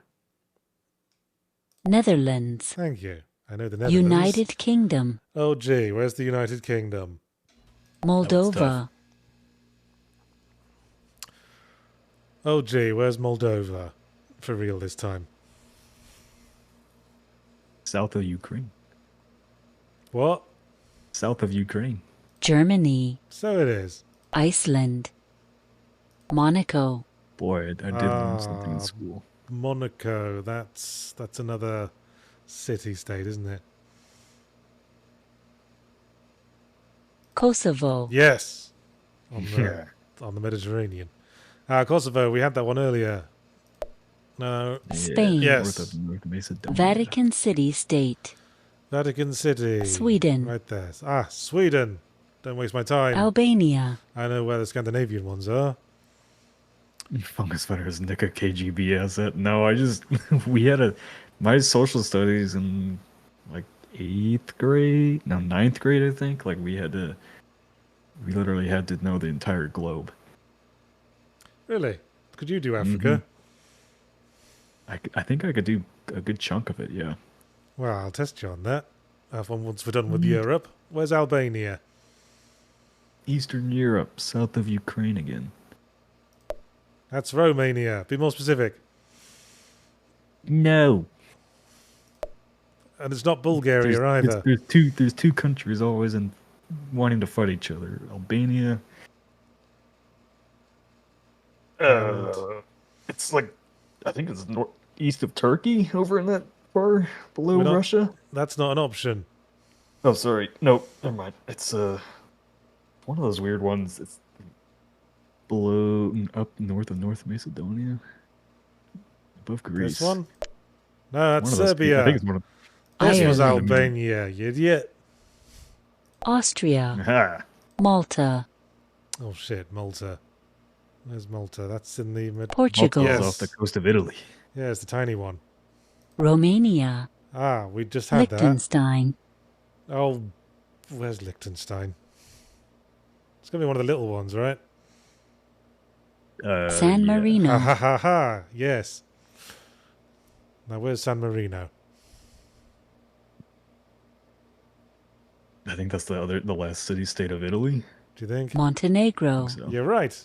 Netherlands. Thank you. I know the Netherlands. United Kingdom. Oh, gee, where's the United Kingdom? Moldova. Oh gee, where's Moldova? For real this time. South of Ukraine. What? South of Ukraine. Germany, So it is. Iceland, Monaco, Boy, I did learn something in school. Monaco. That's another city-state, isn't it? Kosovo, Yes. On the Mediterranean. Kosovo, we had that one earlier. No. Spain, Yes. North of North Macedonia. Vatican City State, Vatican City. Sweden. Right there. Sweden. Don't waste my time. Albania, I know where the Scandinavian ones are. Fungus Fighters nick a KGB asset. No, we had my social studies in like 8th grade, no 9th grade, I think. Like we literally had to know the entire globe. Really? Could you do Africa? I think I could do a good chunk of it, yeah. Well, I'll test you on that. Once we're done with Europe. Where's Albania? Eastern Europe, south of Ukraine again. That's Romania. Be more specific. No. And it's not Bulgaria either. There's two countries always wanting to fight each other. Albania. It's like, I think it's east of Turkey, over in that far below Russia. That's not an option. Oh, sorry. No, never mind. It's one of those weird ones. It's below, up north of North Macedonia, above Greece. This one? No, that's One of those- Serbia. I think it's one of. This was Ireland. Albania, you idiot. Austria, Aha. Malta, Oh shit, Malta. Where's Malta? That's in the Portugal, Yes. Off the coast of Italy. Yeah, it's the tiny one. Romania, We just had that. Liechtenstein, Oh, where's Liechtenstein? It's gonna be one of the little ones, right? San Yeah. Marino, Ha ha ha ha! Yes. Now where's San Marino? I think that's the last city-state of Italy. Do you think? Montenegro, So. You're right.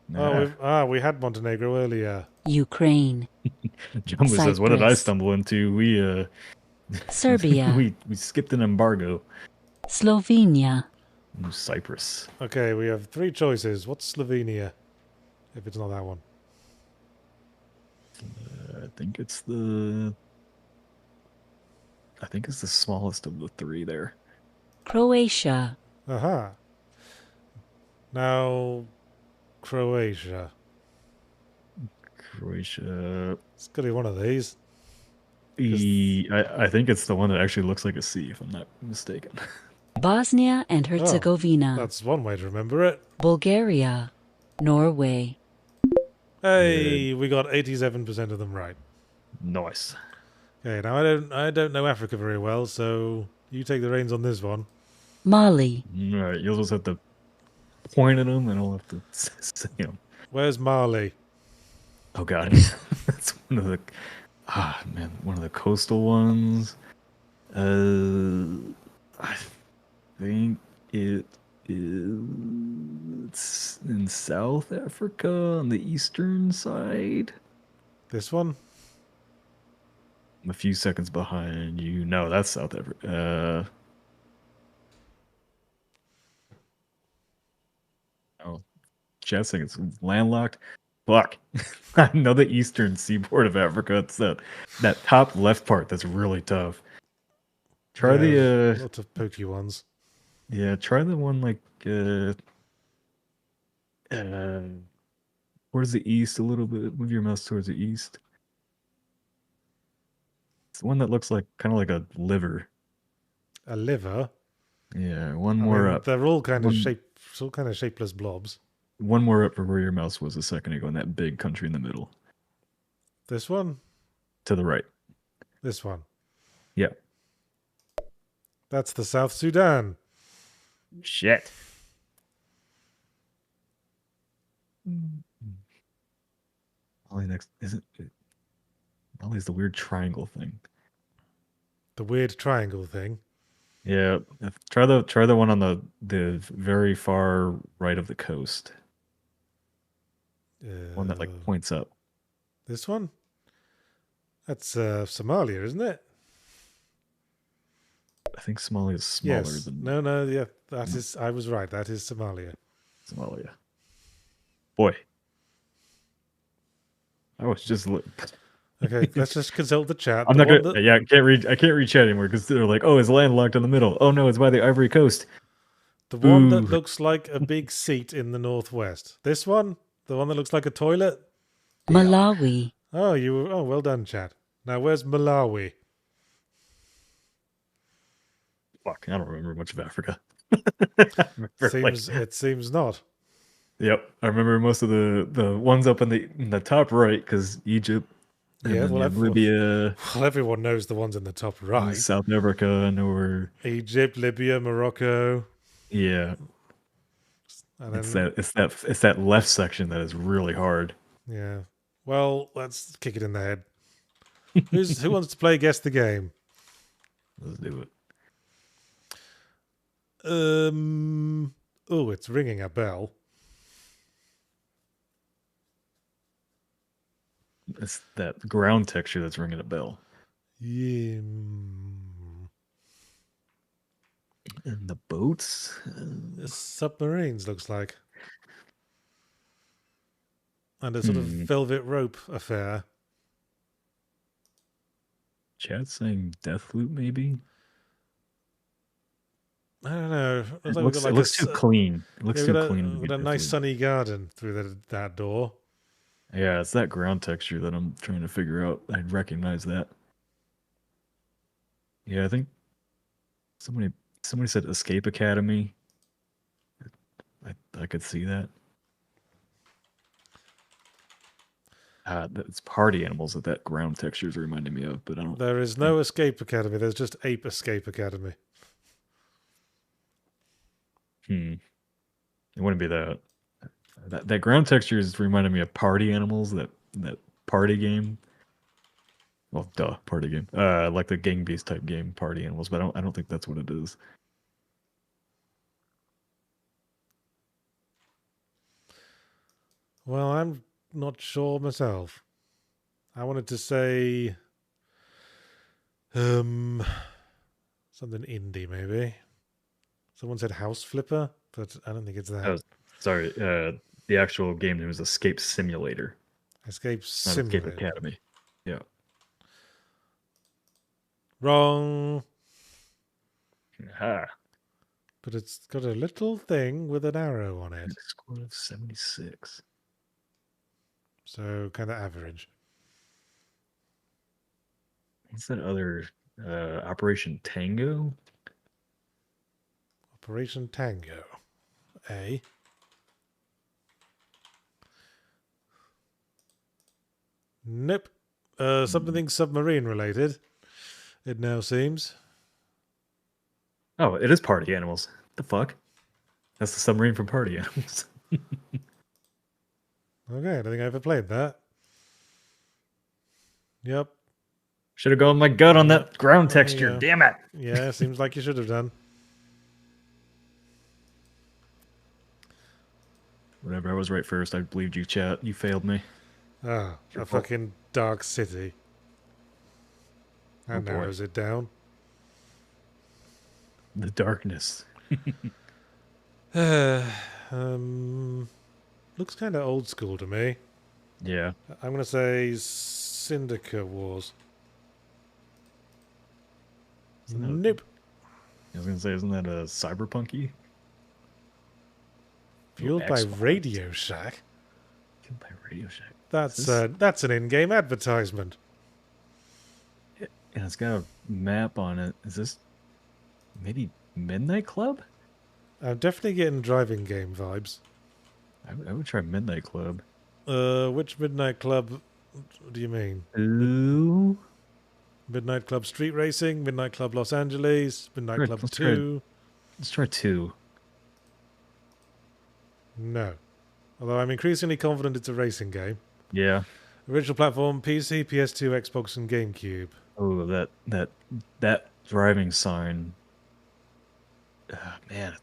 Nah. We had Montenegro earlier. Ukraine, Jumbo says, "What did I Cyprus. stumble into? We Serbia, we skipped an embargo." Slovenia, Ooh, Cyprus. Okay, we have 3 choices. What's Slovenia? If it's not that one. I think it's the smallest of the 3 there. Croatia, Aha. Now, Croatia. Croatia. It's gonna be one of these. I think it's the one that actually looks like a C, if I'm not mistaken. Bosnia and Herzegovina, That's one way to remember it. Bulgaria, Norway, Hey, we got 87% of them right. Nice. Okay, now I don't know Africa very well, so you take the reins on this one. Mali, All right, you'll just have to point at them, and I'll have to say them. Where's Mali? Oh God, that's one of the one of the coastal ones. I think it's in South Africa on the eastern side. This one? I'm a few seconds behind you. No, that's South Africa. Chat's saying it's landlocked. Fuck. I know the eastern seaboard of Africa. It's that top left part that's really tough. Try lots of pokey ones. yeah, try the one like towards the east a little bit. Move your mouse towards the east. It's the one that looks like kind of like a liver. A liver? Yeah, one more up. They're all kind of shapeless blobs. One more up from where your mouse was a second ago in that big country in the middle. This one? To the right. This one. Yeah. That's the South Sudan. Shit. Ollie next isn't it? Ollie's the weird triangle thing. The weird triangle thing. Yeah. Try the one on the very far right of the coast. One that like points up. This one? That's Somalia, isn't it? I think Somalia is smaller Yes. than No, yeah, that is. I was right. That is Somalia. Somalia. Boy, I was just. Okay, let's just consult the chat. I'm The not one gonna. that- Yeah, I can't read chat anymore because they're like, oh, it's landlocked in the middle. Oh no, it's by the Ivory Coast. The one Ooh. that looks like a big seat in the northwest. This one? The one that looks like a toilet? Malawi, Oh, you were. Oh, well done, Chad. Now, where's Malawi? Fuck, I don't remember much of Africa. It seems not. Yep, I remember most of the ones up in the top right because Egypt. And Yeah, then well, you have Libya, well, everyone knows the ones in the top right. South Africa, I know where. Egypt, Libya, Morocco. Yeah, And it's then, that left section that is really hard. yeah. Well, let's kick it in the head. Who wants to play Guess the Game? Let's do it. Oh, it's ringing a bell. It's that ground texture that's ringing a bell. Yeah. And the boats? Submarines, looks like. And a sort of velvet rope affair. Chat saying Deathloop, maybe? I don't know. It looks too clean. It looks too clean. With a nice sunny garden through that door. Yeah, it's that ground texture that I'm trying to figure out. I'd recognize that. Yeah, I think somebody said Escape Academy. I could see that. It's party animals that ground texture is reminding me of, but I don't. There is no Escape Academy. There's just Ape Escape Academy. It wouldn't be that. That ground texture is reminding me of Party Animals. That party game. Well, duh, party game. Like the Gang Beast type game, Party Animals. But I don't think that's what it is. Well, I'm not sure myself. I wanted to say something indie, maybe. Someone said House Flipper, but I don't think it's that. Oh, sorry, the actual game name is Escape Simulator. Escape Simulator. Escape Academy. Yeah. Wrong. Aha. But it's got a little thing with an arrow on it. Score of 76. So kind of average. What's that other Operation Tango? Operation Tango. A. Nope. Something submarine related. It now seems. Oh, it is Party Animals. The fuck? That's the submarine from Party Animals. Okay, I don't think I ever played that. Yep. Should have gone my gut on that ground texture. Damn it. Yeah, seems like you should have done. Whatever, I was right first. I believed you, chat. You failed me. Ah, a fucking dark city. That narrows it down. The darkness. Looks kind of old school to me. Yeah. I'm going to say Syndicate Wars. Nope. I was going to say, isn't that a cyberpunky? Fueled by Radio Shack. Fueled by Radio Shack. That's an in-game advertisement. And it's got a map on it. Is this maybe Midnight Club? I'm definitely getting driving game vibes. I would try Midnight Club. Which Midnight Club do you mean? Ooh. Midnight Club Street Racing, Midnight Club Los Angeles, Midnight Club 2. Let's try 2. No. Although I'm increasingly confident it's a racing game. Yeah. Original platform, PC, PS2, Xbox, and GameCube. Oh, that driving sign. Man,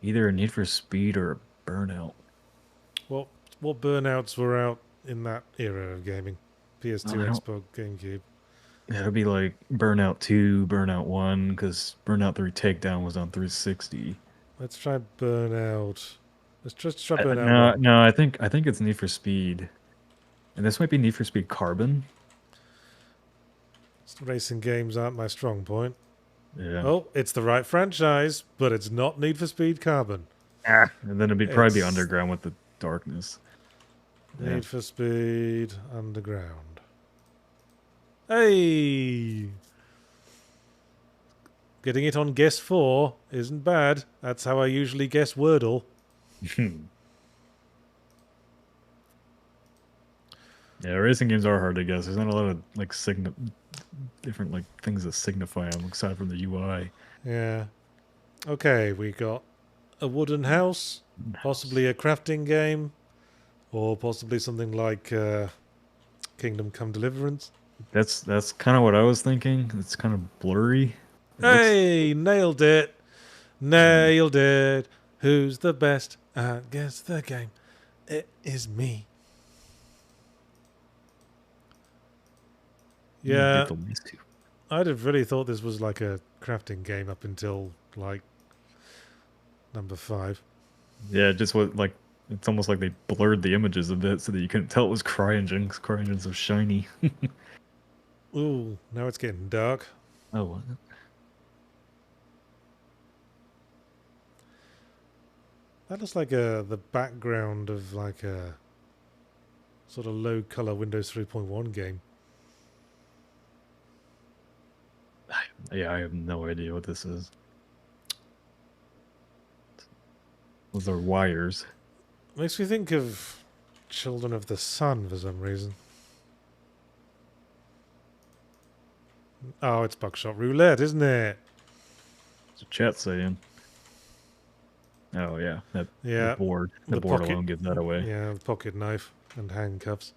either a Need for Speed or a Burnout. Well, What burnouts were out in that era of gaming? PS2, I don't- Xbox, GameCube. Yeah, it'd be like Burnout 2, Burnout 1, because Burnout 3 Takedown was on 360. Let's try Burnout. Let's just try I- Burnout no, 1. no, I think it's Need for Speed, and this might be Need for Speed Carbon. Racing games aren't my strong point. Yeah. Oh, it's the right franchise, but it's not Need for Speed Carbon. And then it'd be probably be It's- Underground with the darkness. Yeah. Need for Speed Underground. Hey! Getting it on guess 4 isn't bad. That's how I usually guess Wordle. Yeah, racing games are hard to guess. There's not a lot of like different like things that signify them aside from the UI. Yeah. Okay, we got a wooden house, possibly a crafting game, or possibly something like Kingdom Come Deliverance. That's kind of what I was thinking. It's kind of blurry. Hey, nailed it. Nailed it. Who's the best at guess the game? It is me. Yeah, I'd have really thought this was like a crafting game up until like number 5. Yeah, just what like it's almost like they blurred the images a bit so that you couldn't tell it was CryEngine. 'Cause CryEngine's so shiny. Ooh, now it's getting dark. Oh, what? That looks like the background of like a sort of low color Windows 3.1 game. Yeah, I have no idea what this is. Those are wires. Makes me think of Children of the Sun for some reason. Oh, it's Buckshot Roulette, isn't it? It's a chat saying. Oh yeah, the board. The board pocket, alone gives that away. Yeah, the pocket knife and handcuffs.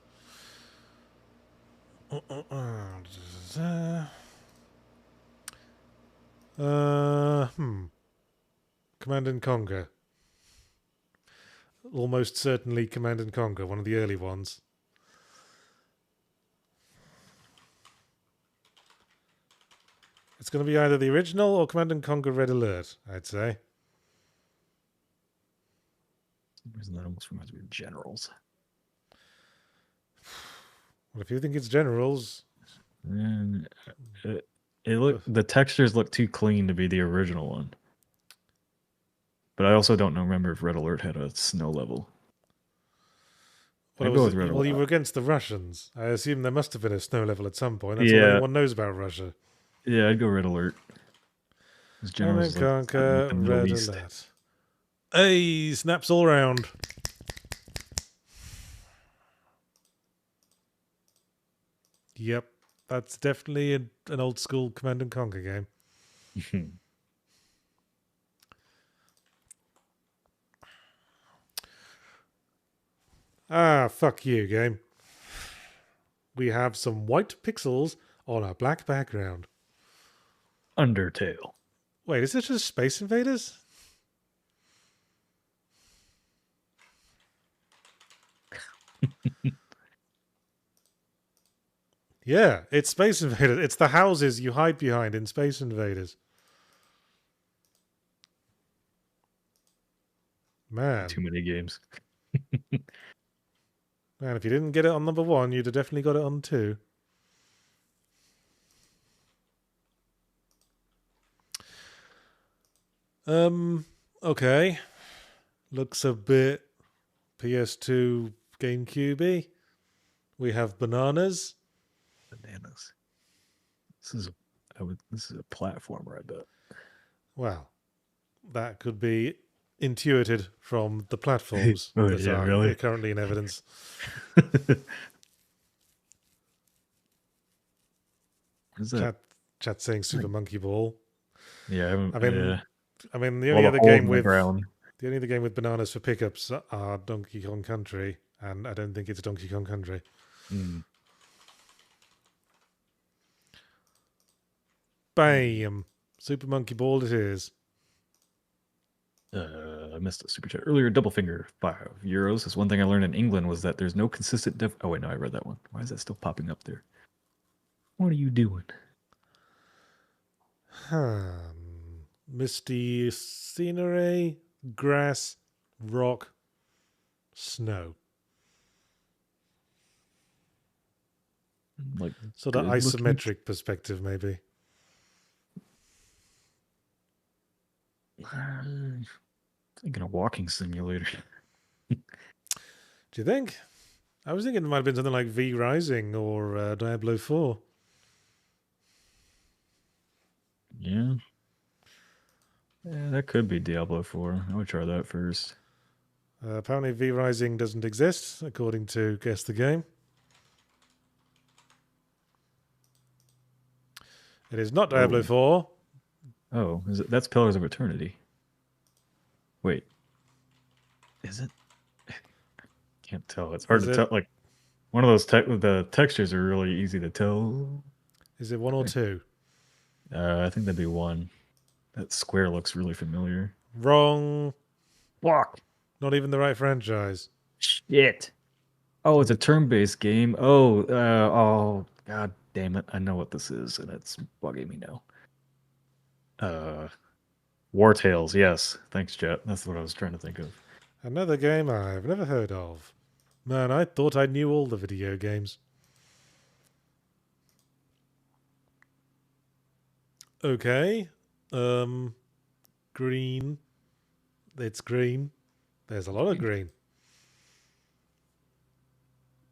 Command and Conquer. Almost certainly Command and Conquer, one of the early ones. It's going to be either the original or Command and Conquer Red Alert, I'd say. For some reason that almost reminds me of Generals. Well, if you think it's Generals... And the textures look too clean to be the original one. But I also don't remember if Red Alert had a snow level. Well, you were against the Russians. I assume there must have been a snow level at some point. That's all anyone knows about Russia. Yeah, I'd go Red Alert. Command and Conquer Red Alert. Hey, snaps all round. Yep, that's definitely an old school Command and Conquer game. Ah, fuck you, game. We have some white pixels on a black background. Undertale. Wait, is this just Space Invaders? Yeah, it's Space Invaders. It's the houses you hide behind in Space Invaders. Man. Too many games. Man, if you didn't get it on number 1, you'd have definitely got it on 2. Okay. Looks a bit PS2 GameCube-y. We have bananas. Bananas. This is a platformer, I bet. Well, that could be intuited from the platforms that are currently in evidence. Chat saying Super Monkey Ball. Yeah, I mean the only other game with bananas for pickups are Donkey Kong Country, and I don't think it's Donkey Kong Country. Bam! Super Monkey Ball it is. I missed a super chat earlier. Double finger, €5. That's one thing I learned in England was that there's no consistent Oh wait, no, I read that one. Why is that still popping up there? What are you doing? Misty scenery, grass, rock, snow. Like Sort of good looking? isometric perspective, maybe. Thinking a walking simulator. Do you think? I was thinking it might have been something like V Rising or Diablo 4. Yeah. Yeah, that could be Diablo 4. I would try that first. Apparently V Rising doesn't exist, according to Guess the Game. It is not Diablo 4. Oh, is it? That's Pillars of Eternity. Wait. Is it? Can't tell. It's hard to tell. Like, one of those the textures are really easy to tell. Is it 1 or 2? I think that'd be 1. That square looks really familiar. Wrong. Walk. Not even the right franchise. Shit. Oh, it's a turn-based game. Oh, god damn it. I know what this is, and it's bugging me now. War Tales, yes. Thanks, Jet. That's what I was trying to think of. Another game I've never heard of. Man, I thought I knew all the video games. Okay. Green. It's green. There's a lot of green.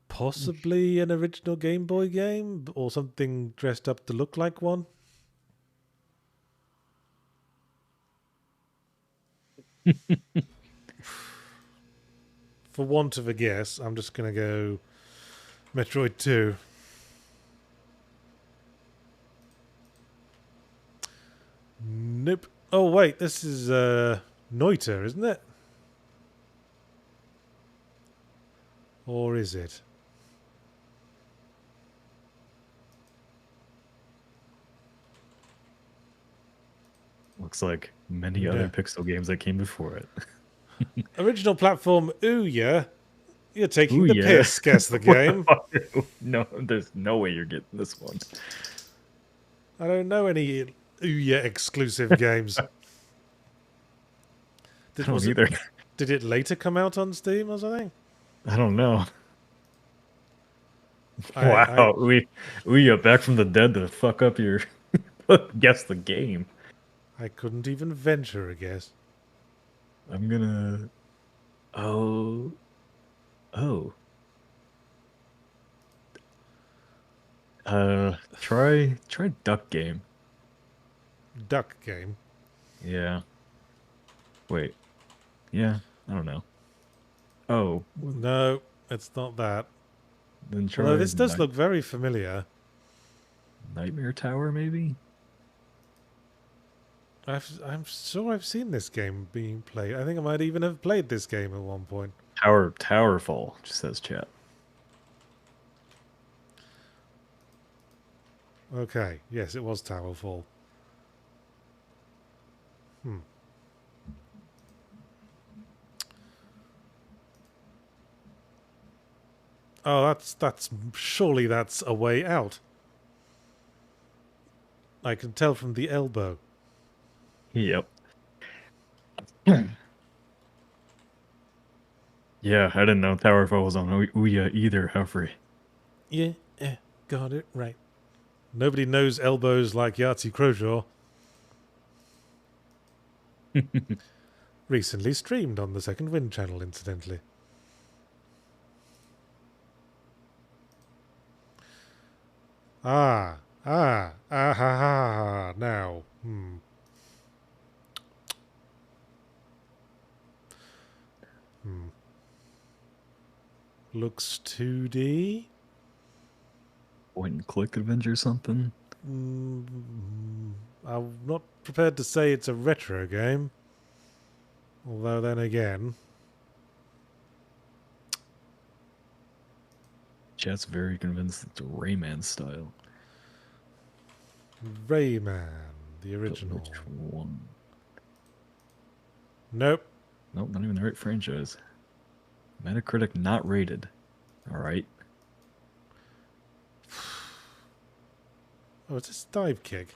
Possibly an original Game Boy game or something dressed up to look like one. For want of a guess, I'm just going to go Metroid 2. Nope. Oh, wait, this is Noita, isn't it? Or is it? Looks like many other Pixel games that came before it. Original platform, Ouya. You're taking the piss, Guess the Game. No, there's no way you're getting this one. I don't know any Ouya exclusive games. I don't either. Did it later come out on Steam or something? I don't know. Wow, Ouya back from the dead to fuck up your Guess the Game. I couldn't even venture a guess. I'm gonna... Oh. Try Duck Game. Duck Game? Yeah. Wait. Yeah, I don't know. Oh. No, it's not that. Then try... Although this does look very familiar. Nightmare Tower, maybe? I'm sure I've seen this game being played. I think I might even have played this game at one point. Towerfall, just says chat. Okay, yes, it was Towerfall. Oh, that's surely that's a way out. I can tell from the elbow. Yep. Yeah, I didn't know Towerfall was on Ouya either, Humphrey. Yeah, got it right. Nobody knows elbows like Yahtzee Croshaw. Recently streamed on the Second Wind channel, incidentally. Ah, now. Looks 2D. Point and click adventure or something? I'm not prepared to say it's a retro game. Although then again... Chat's very convinced it's Rayman style. Rayman, the original. Which one? Nope. Nope, not even the right franchise. Metacritic not rated. All right. Oh, it's a dive kick.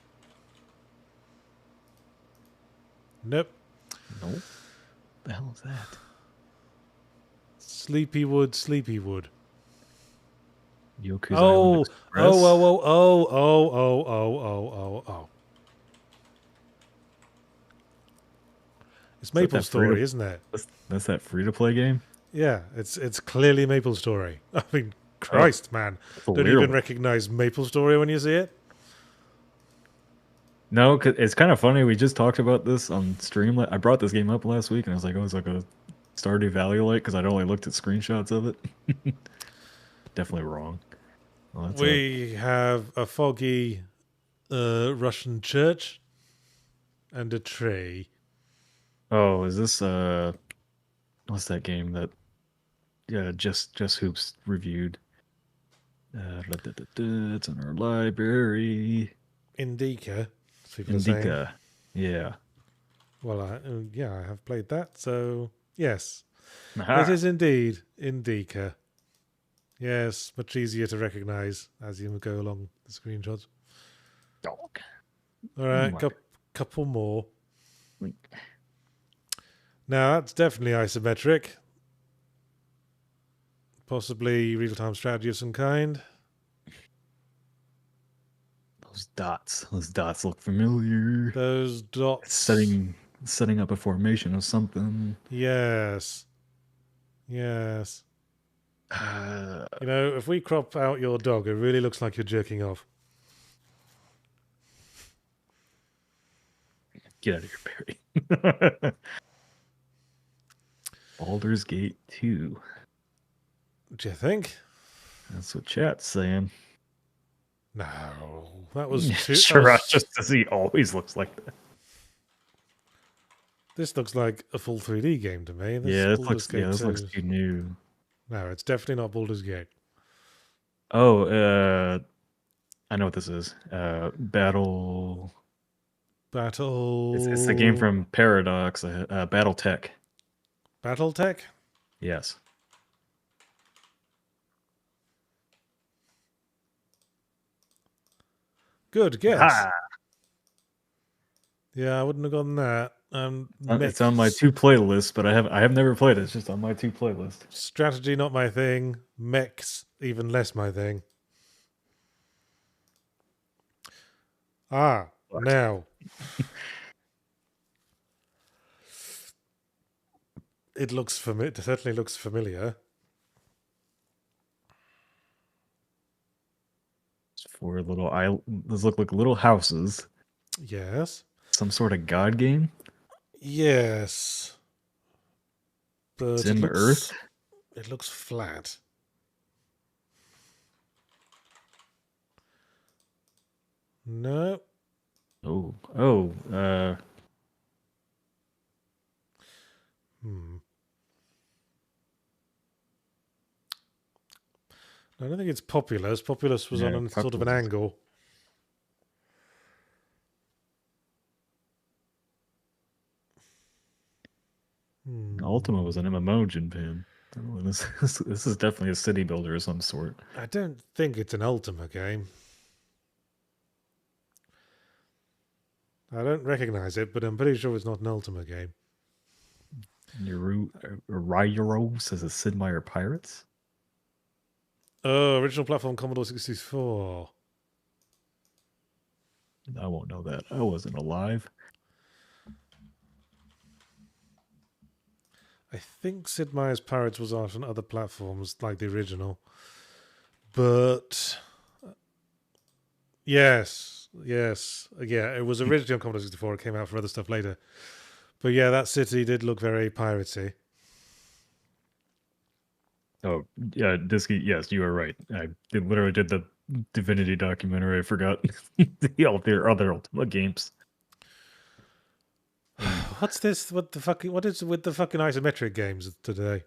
Nope. Nope. The hell is that? Sleepywood, Sleepywood. Yoku's Island Express. Oh. It's Maple Story, isn't it? That's that free-to-play game? Yeah, it's clearly Maple Story. I mean, Christ, man. Don't you even recognize Maple Story when you see it? No, 'cause it's kind of funny. We just talked about this on stream. I brought this game up last week, and I was like, oh, it's like a Stardew Valley-like, because I'd only looked at screenshots of it. Definitely wrong. Well, we have a foggy Russian church and a tree. Oh, is this what's that game that just Hoops reviewed? It's in our library. Indica. Indica. Yeah. Well, I have played that, so yes. Aha. It is indeed Indica. Yes, much easier to recognize as you go along the screenshots. Dog. All right, couple more. Now, that's definitely isometric. Possibly real-time strategy of some kind. Those dots look familiar. Those dots. Setting up a formation of something. Yes. Yes. You know, if we crop out your dog, it really looks like you're jerking off. Get out of here, Barry. Baldur's Gate 2. Do you think? That's what chat's saying. No, that was too... Just as he always looks like that. This looks like a full 3D game to me. This looks too new. No, it's definitely not Baldur's Gate. Oh, I know what this is. Battle. It's the game from Paradox. BattleTech. BattleTech? Yes. Good guess. Ha! Yeah, I wouldn't have gotten that. It's on my 2 playlists, but I have never played it. It's just on my 2 playlists. Strategy not my thing. Mechs even less my thing. Now. It looks familiar. It certainly looks familiar. It's 4 little islands. Those look like little houses. Yes. Some sort of god game. Yes. But Sim Earth. It looks flat. No. Oh. I don't think it's Populous. Populous was on a sort of an angle. Ultima was an MMO, Jinpan. Oh, this is definitely a city builder of some sort. I don't think it's an Ultima game. I don't recognize it, but I'm pretty sure it's not an Ultima game. Ryuro says it's Sid Meier Pirates. Oh, original platform Commodore 64. I won't know that. I wasn't alive. I think Sid Meier's Pirates was out on other platforms, like the original. But... Yes. Yeah, it was originally on Commodore 64. It came out for other stuff later. But yeah, that city did look very piratey. Oh, yeah, Disky, yes, you are right. I literally did the Divinity documentary. I forgot their other Ultima games. What's this? What is with the fucking isometric games today?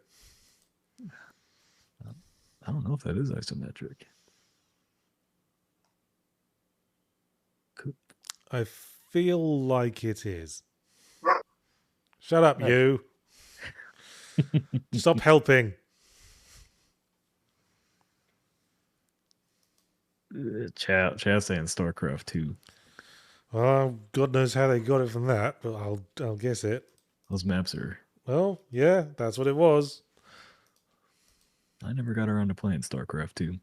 I don't know if that is isometric. I feel like it is. Shut up, you. Stop helping. Chat saying StarCraft 2. Well, God knows how they got it from that, but I'll guess it. Those maps are... Well, yeah, that's what it was. I never got around to playing StarCraft 2.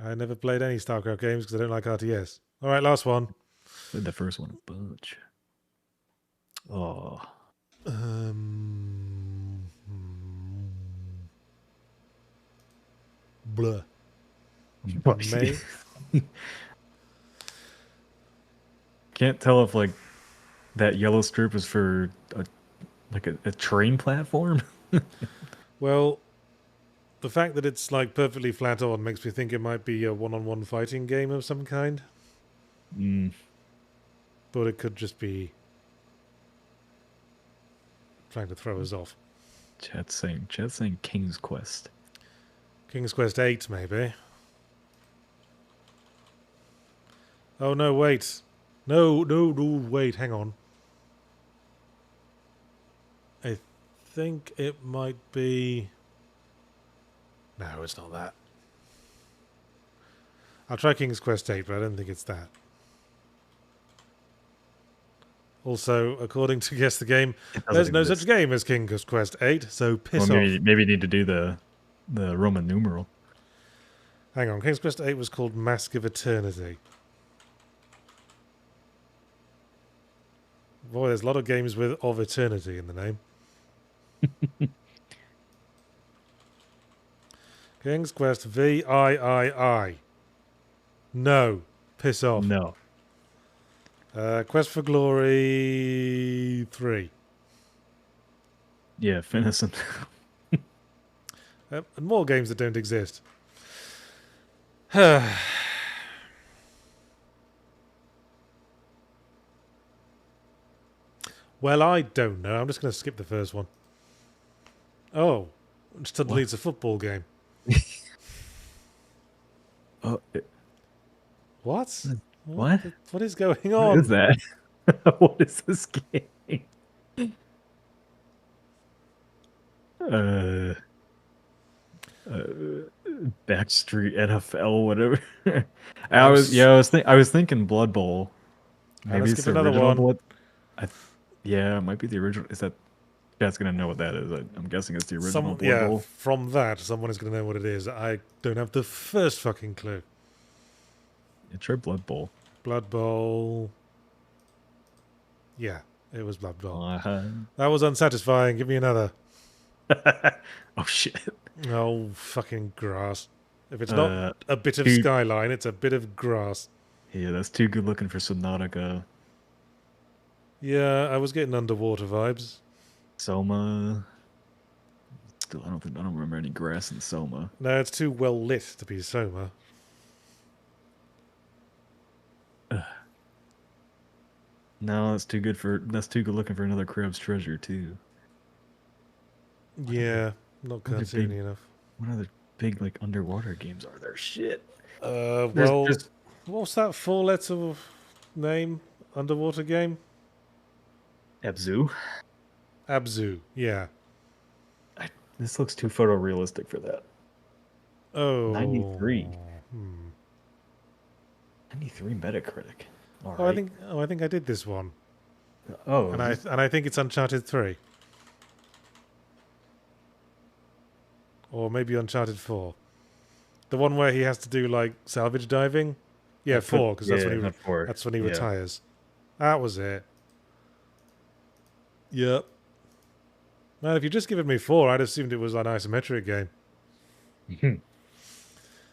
I never played any StarCraft games because I don't like RTS. All right, last one. Played the first one a bunch. Oh. Blah. May? Can't tell if like that yellow strip is for a train platform. Well, the fact that it's like perfectly flat on makes me think it might be a one-on-one fighting game of some kind. But it could just be trying to throw us off. Chat's saying King's Quest. King's Quest 8, maybe. Oh, no, wait. No, wait, hang on. I think it might be... No, it's not that. I'll try King's Quest 8, but I don't think it's that. Also, according to Guess the Game, there's no such game as King's Quest 8, so piss off. Maybe you need to do the Roman numeral. Hang on, King's Quest 8 was called Mask of Eternity. Boy, there's a lot of games with of eternity in the name. King's Quest VIII. No. Piss off. No. Quest for Glory 3. Yeah, Finnison. And more games that don't exist. Well, I don't know. I'm just going to skip the first one. Oh, suddenly it's a football game. Oh, What? What? What is going on? What is that? What is this game? Backstreet NFL, whatever. I was thinking Blood Bowl. Maybe it's the another original one. Blood. Yeah, it might be the original. Is that? That's gonna know what that is. I'm guessing it's the original Blood Bowl. From that, someone is going to know what it is. I don't have the first fucking clue. Yeah, try Blood Bowl. Blood Bowl. Yeah, it was Blood Bowl. Uh-huh. That was unsatisfying. Give me another. Oh shit. Oh, fucking grass. If it's not a bit of skyline, it's a bit of grass. Yeah, that's too good looking for Subnautica. Yeah, I was getting underwater vibes. Soma. Still, I don't remember any grass in Soma. No, it's too well lit to be Soma. No, that's too good looking for another Crab's Treasure too. Yeah, not cartoony enough. What other big like underwater games are there? Shit. Well, what's that 4-letter name underwater game? Abzu. Abzu, yeah. This looks too photorealistic for that. Oh. 93. 93 Metacritic. All right. I think I did this one. Oh. And I think it's Uncharted 3. Or maybe Uncharted 4. The one where he has to do like salvage diving. Yeah, 4, because that's when he retires. That was it. Yep. Man, if you just given me 4, I'd assumed it was an isometric game.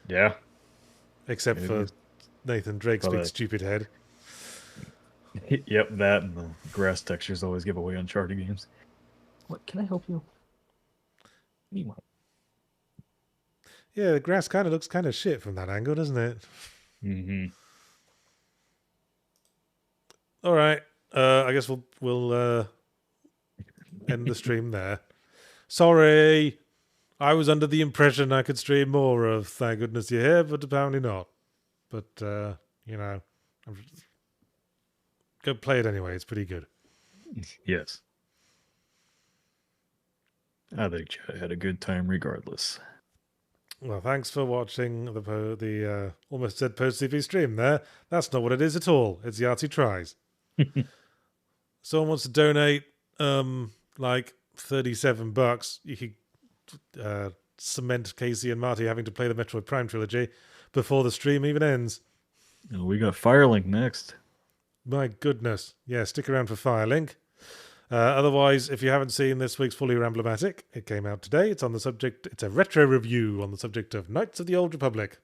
Yeah. Except for Nathan Drake's big stupid head. Yep, that and the grass textures always give away Uncharted games. What, can I help you? Meanwhile. Yeah, the grass kind of looks kind of shit from that angle, doesn't it? Mm-hmm. All right. I guess we'll end the stream there. Sorry. I was under the impression I could stream more of Thank Goodness You're Here, but apparently not. But, go play it anyway. It's pretty good. Yes. I think Chad had a good time regardless. Well, thanks for watching the almost said post-TV stream there. That's not what it is at all. It's Yahtzee Tries. Someone wants to donate like $37. You could cement Casey and Marty having to play the Metroid Prime trilogy before the stream even ends. Oh, we got Firelink next. My goodness. Yeah, stick around for Firelink. Otherwise, if you haven't seen this week's Fully Ramblematic, it came out today. It's on the subject. It's a retro review on the subject of Knights of the Old Republic.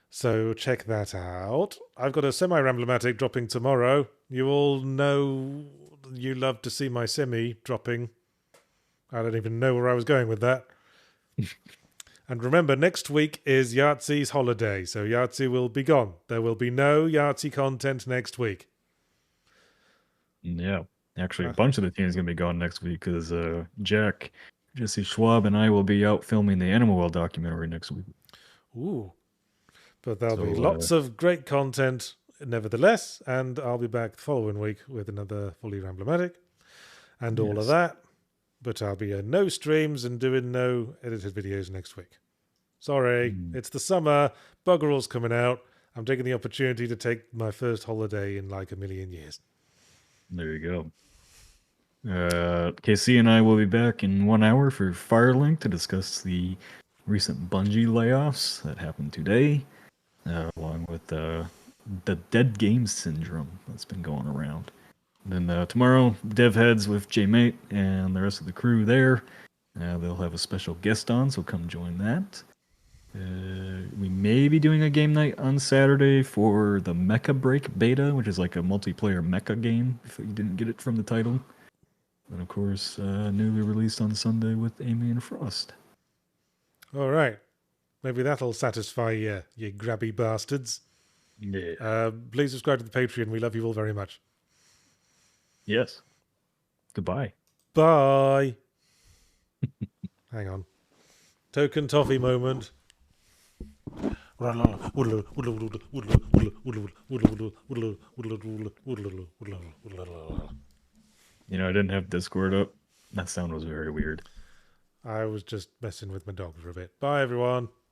So check that out. I've got a semi-ramblematic dropping tomorrow. You all know you love to see my semi dropping. I don't even know where I was going with that. And remember, next week is Yahtzee's holiday, so Yahtzee will be gone. There will be no Yahtzee content next week. Yeah. Actually, a bunch of the team is going to be gone next week because Jack, Jesse Schwab, and I will be out filming the Animal Well documentary next week. Ooh. But there'll be lots of great content nevertheless, and I'll be back the following week with another Fully Ramblematic and all of that. But I'll be no streams and doing no edited videos next week. Sorry, it's the summer, bugger all's coming out. I'm taking the opportunity to take my first holiday in like a million years. There you go. KC and I will be back in 1 hour for Firelink to discuss the recent Bungie layoffs that happened today, along with the dead game syndrome that's been going around. And then tomorrow, Dev Heads with J-Mate and the rest of the crew there. They'll have a special guest on, so come join that. We may be doing a game night on Saturday for the Mecha Break beta, which is like a multiplayer mecha game, if you didn't get it from the title. And of course, newly released on Sunday with Amy and Frost. All right. Maybe that'll satisfy you, you grabby bastards. Yeah. Please subscribe to the Patreon. We love you all very much. Yes. Goodbye. Bye. Hang on. Token toffee moment. You know, I didn't have Discord up. That sound was very weird. I was just messing with my dog for a bit. Bye, everyone.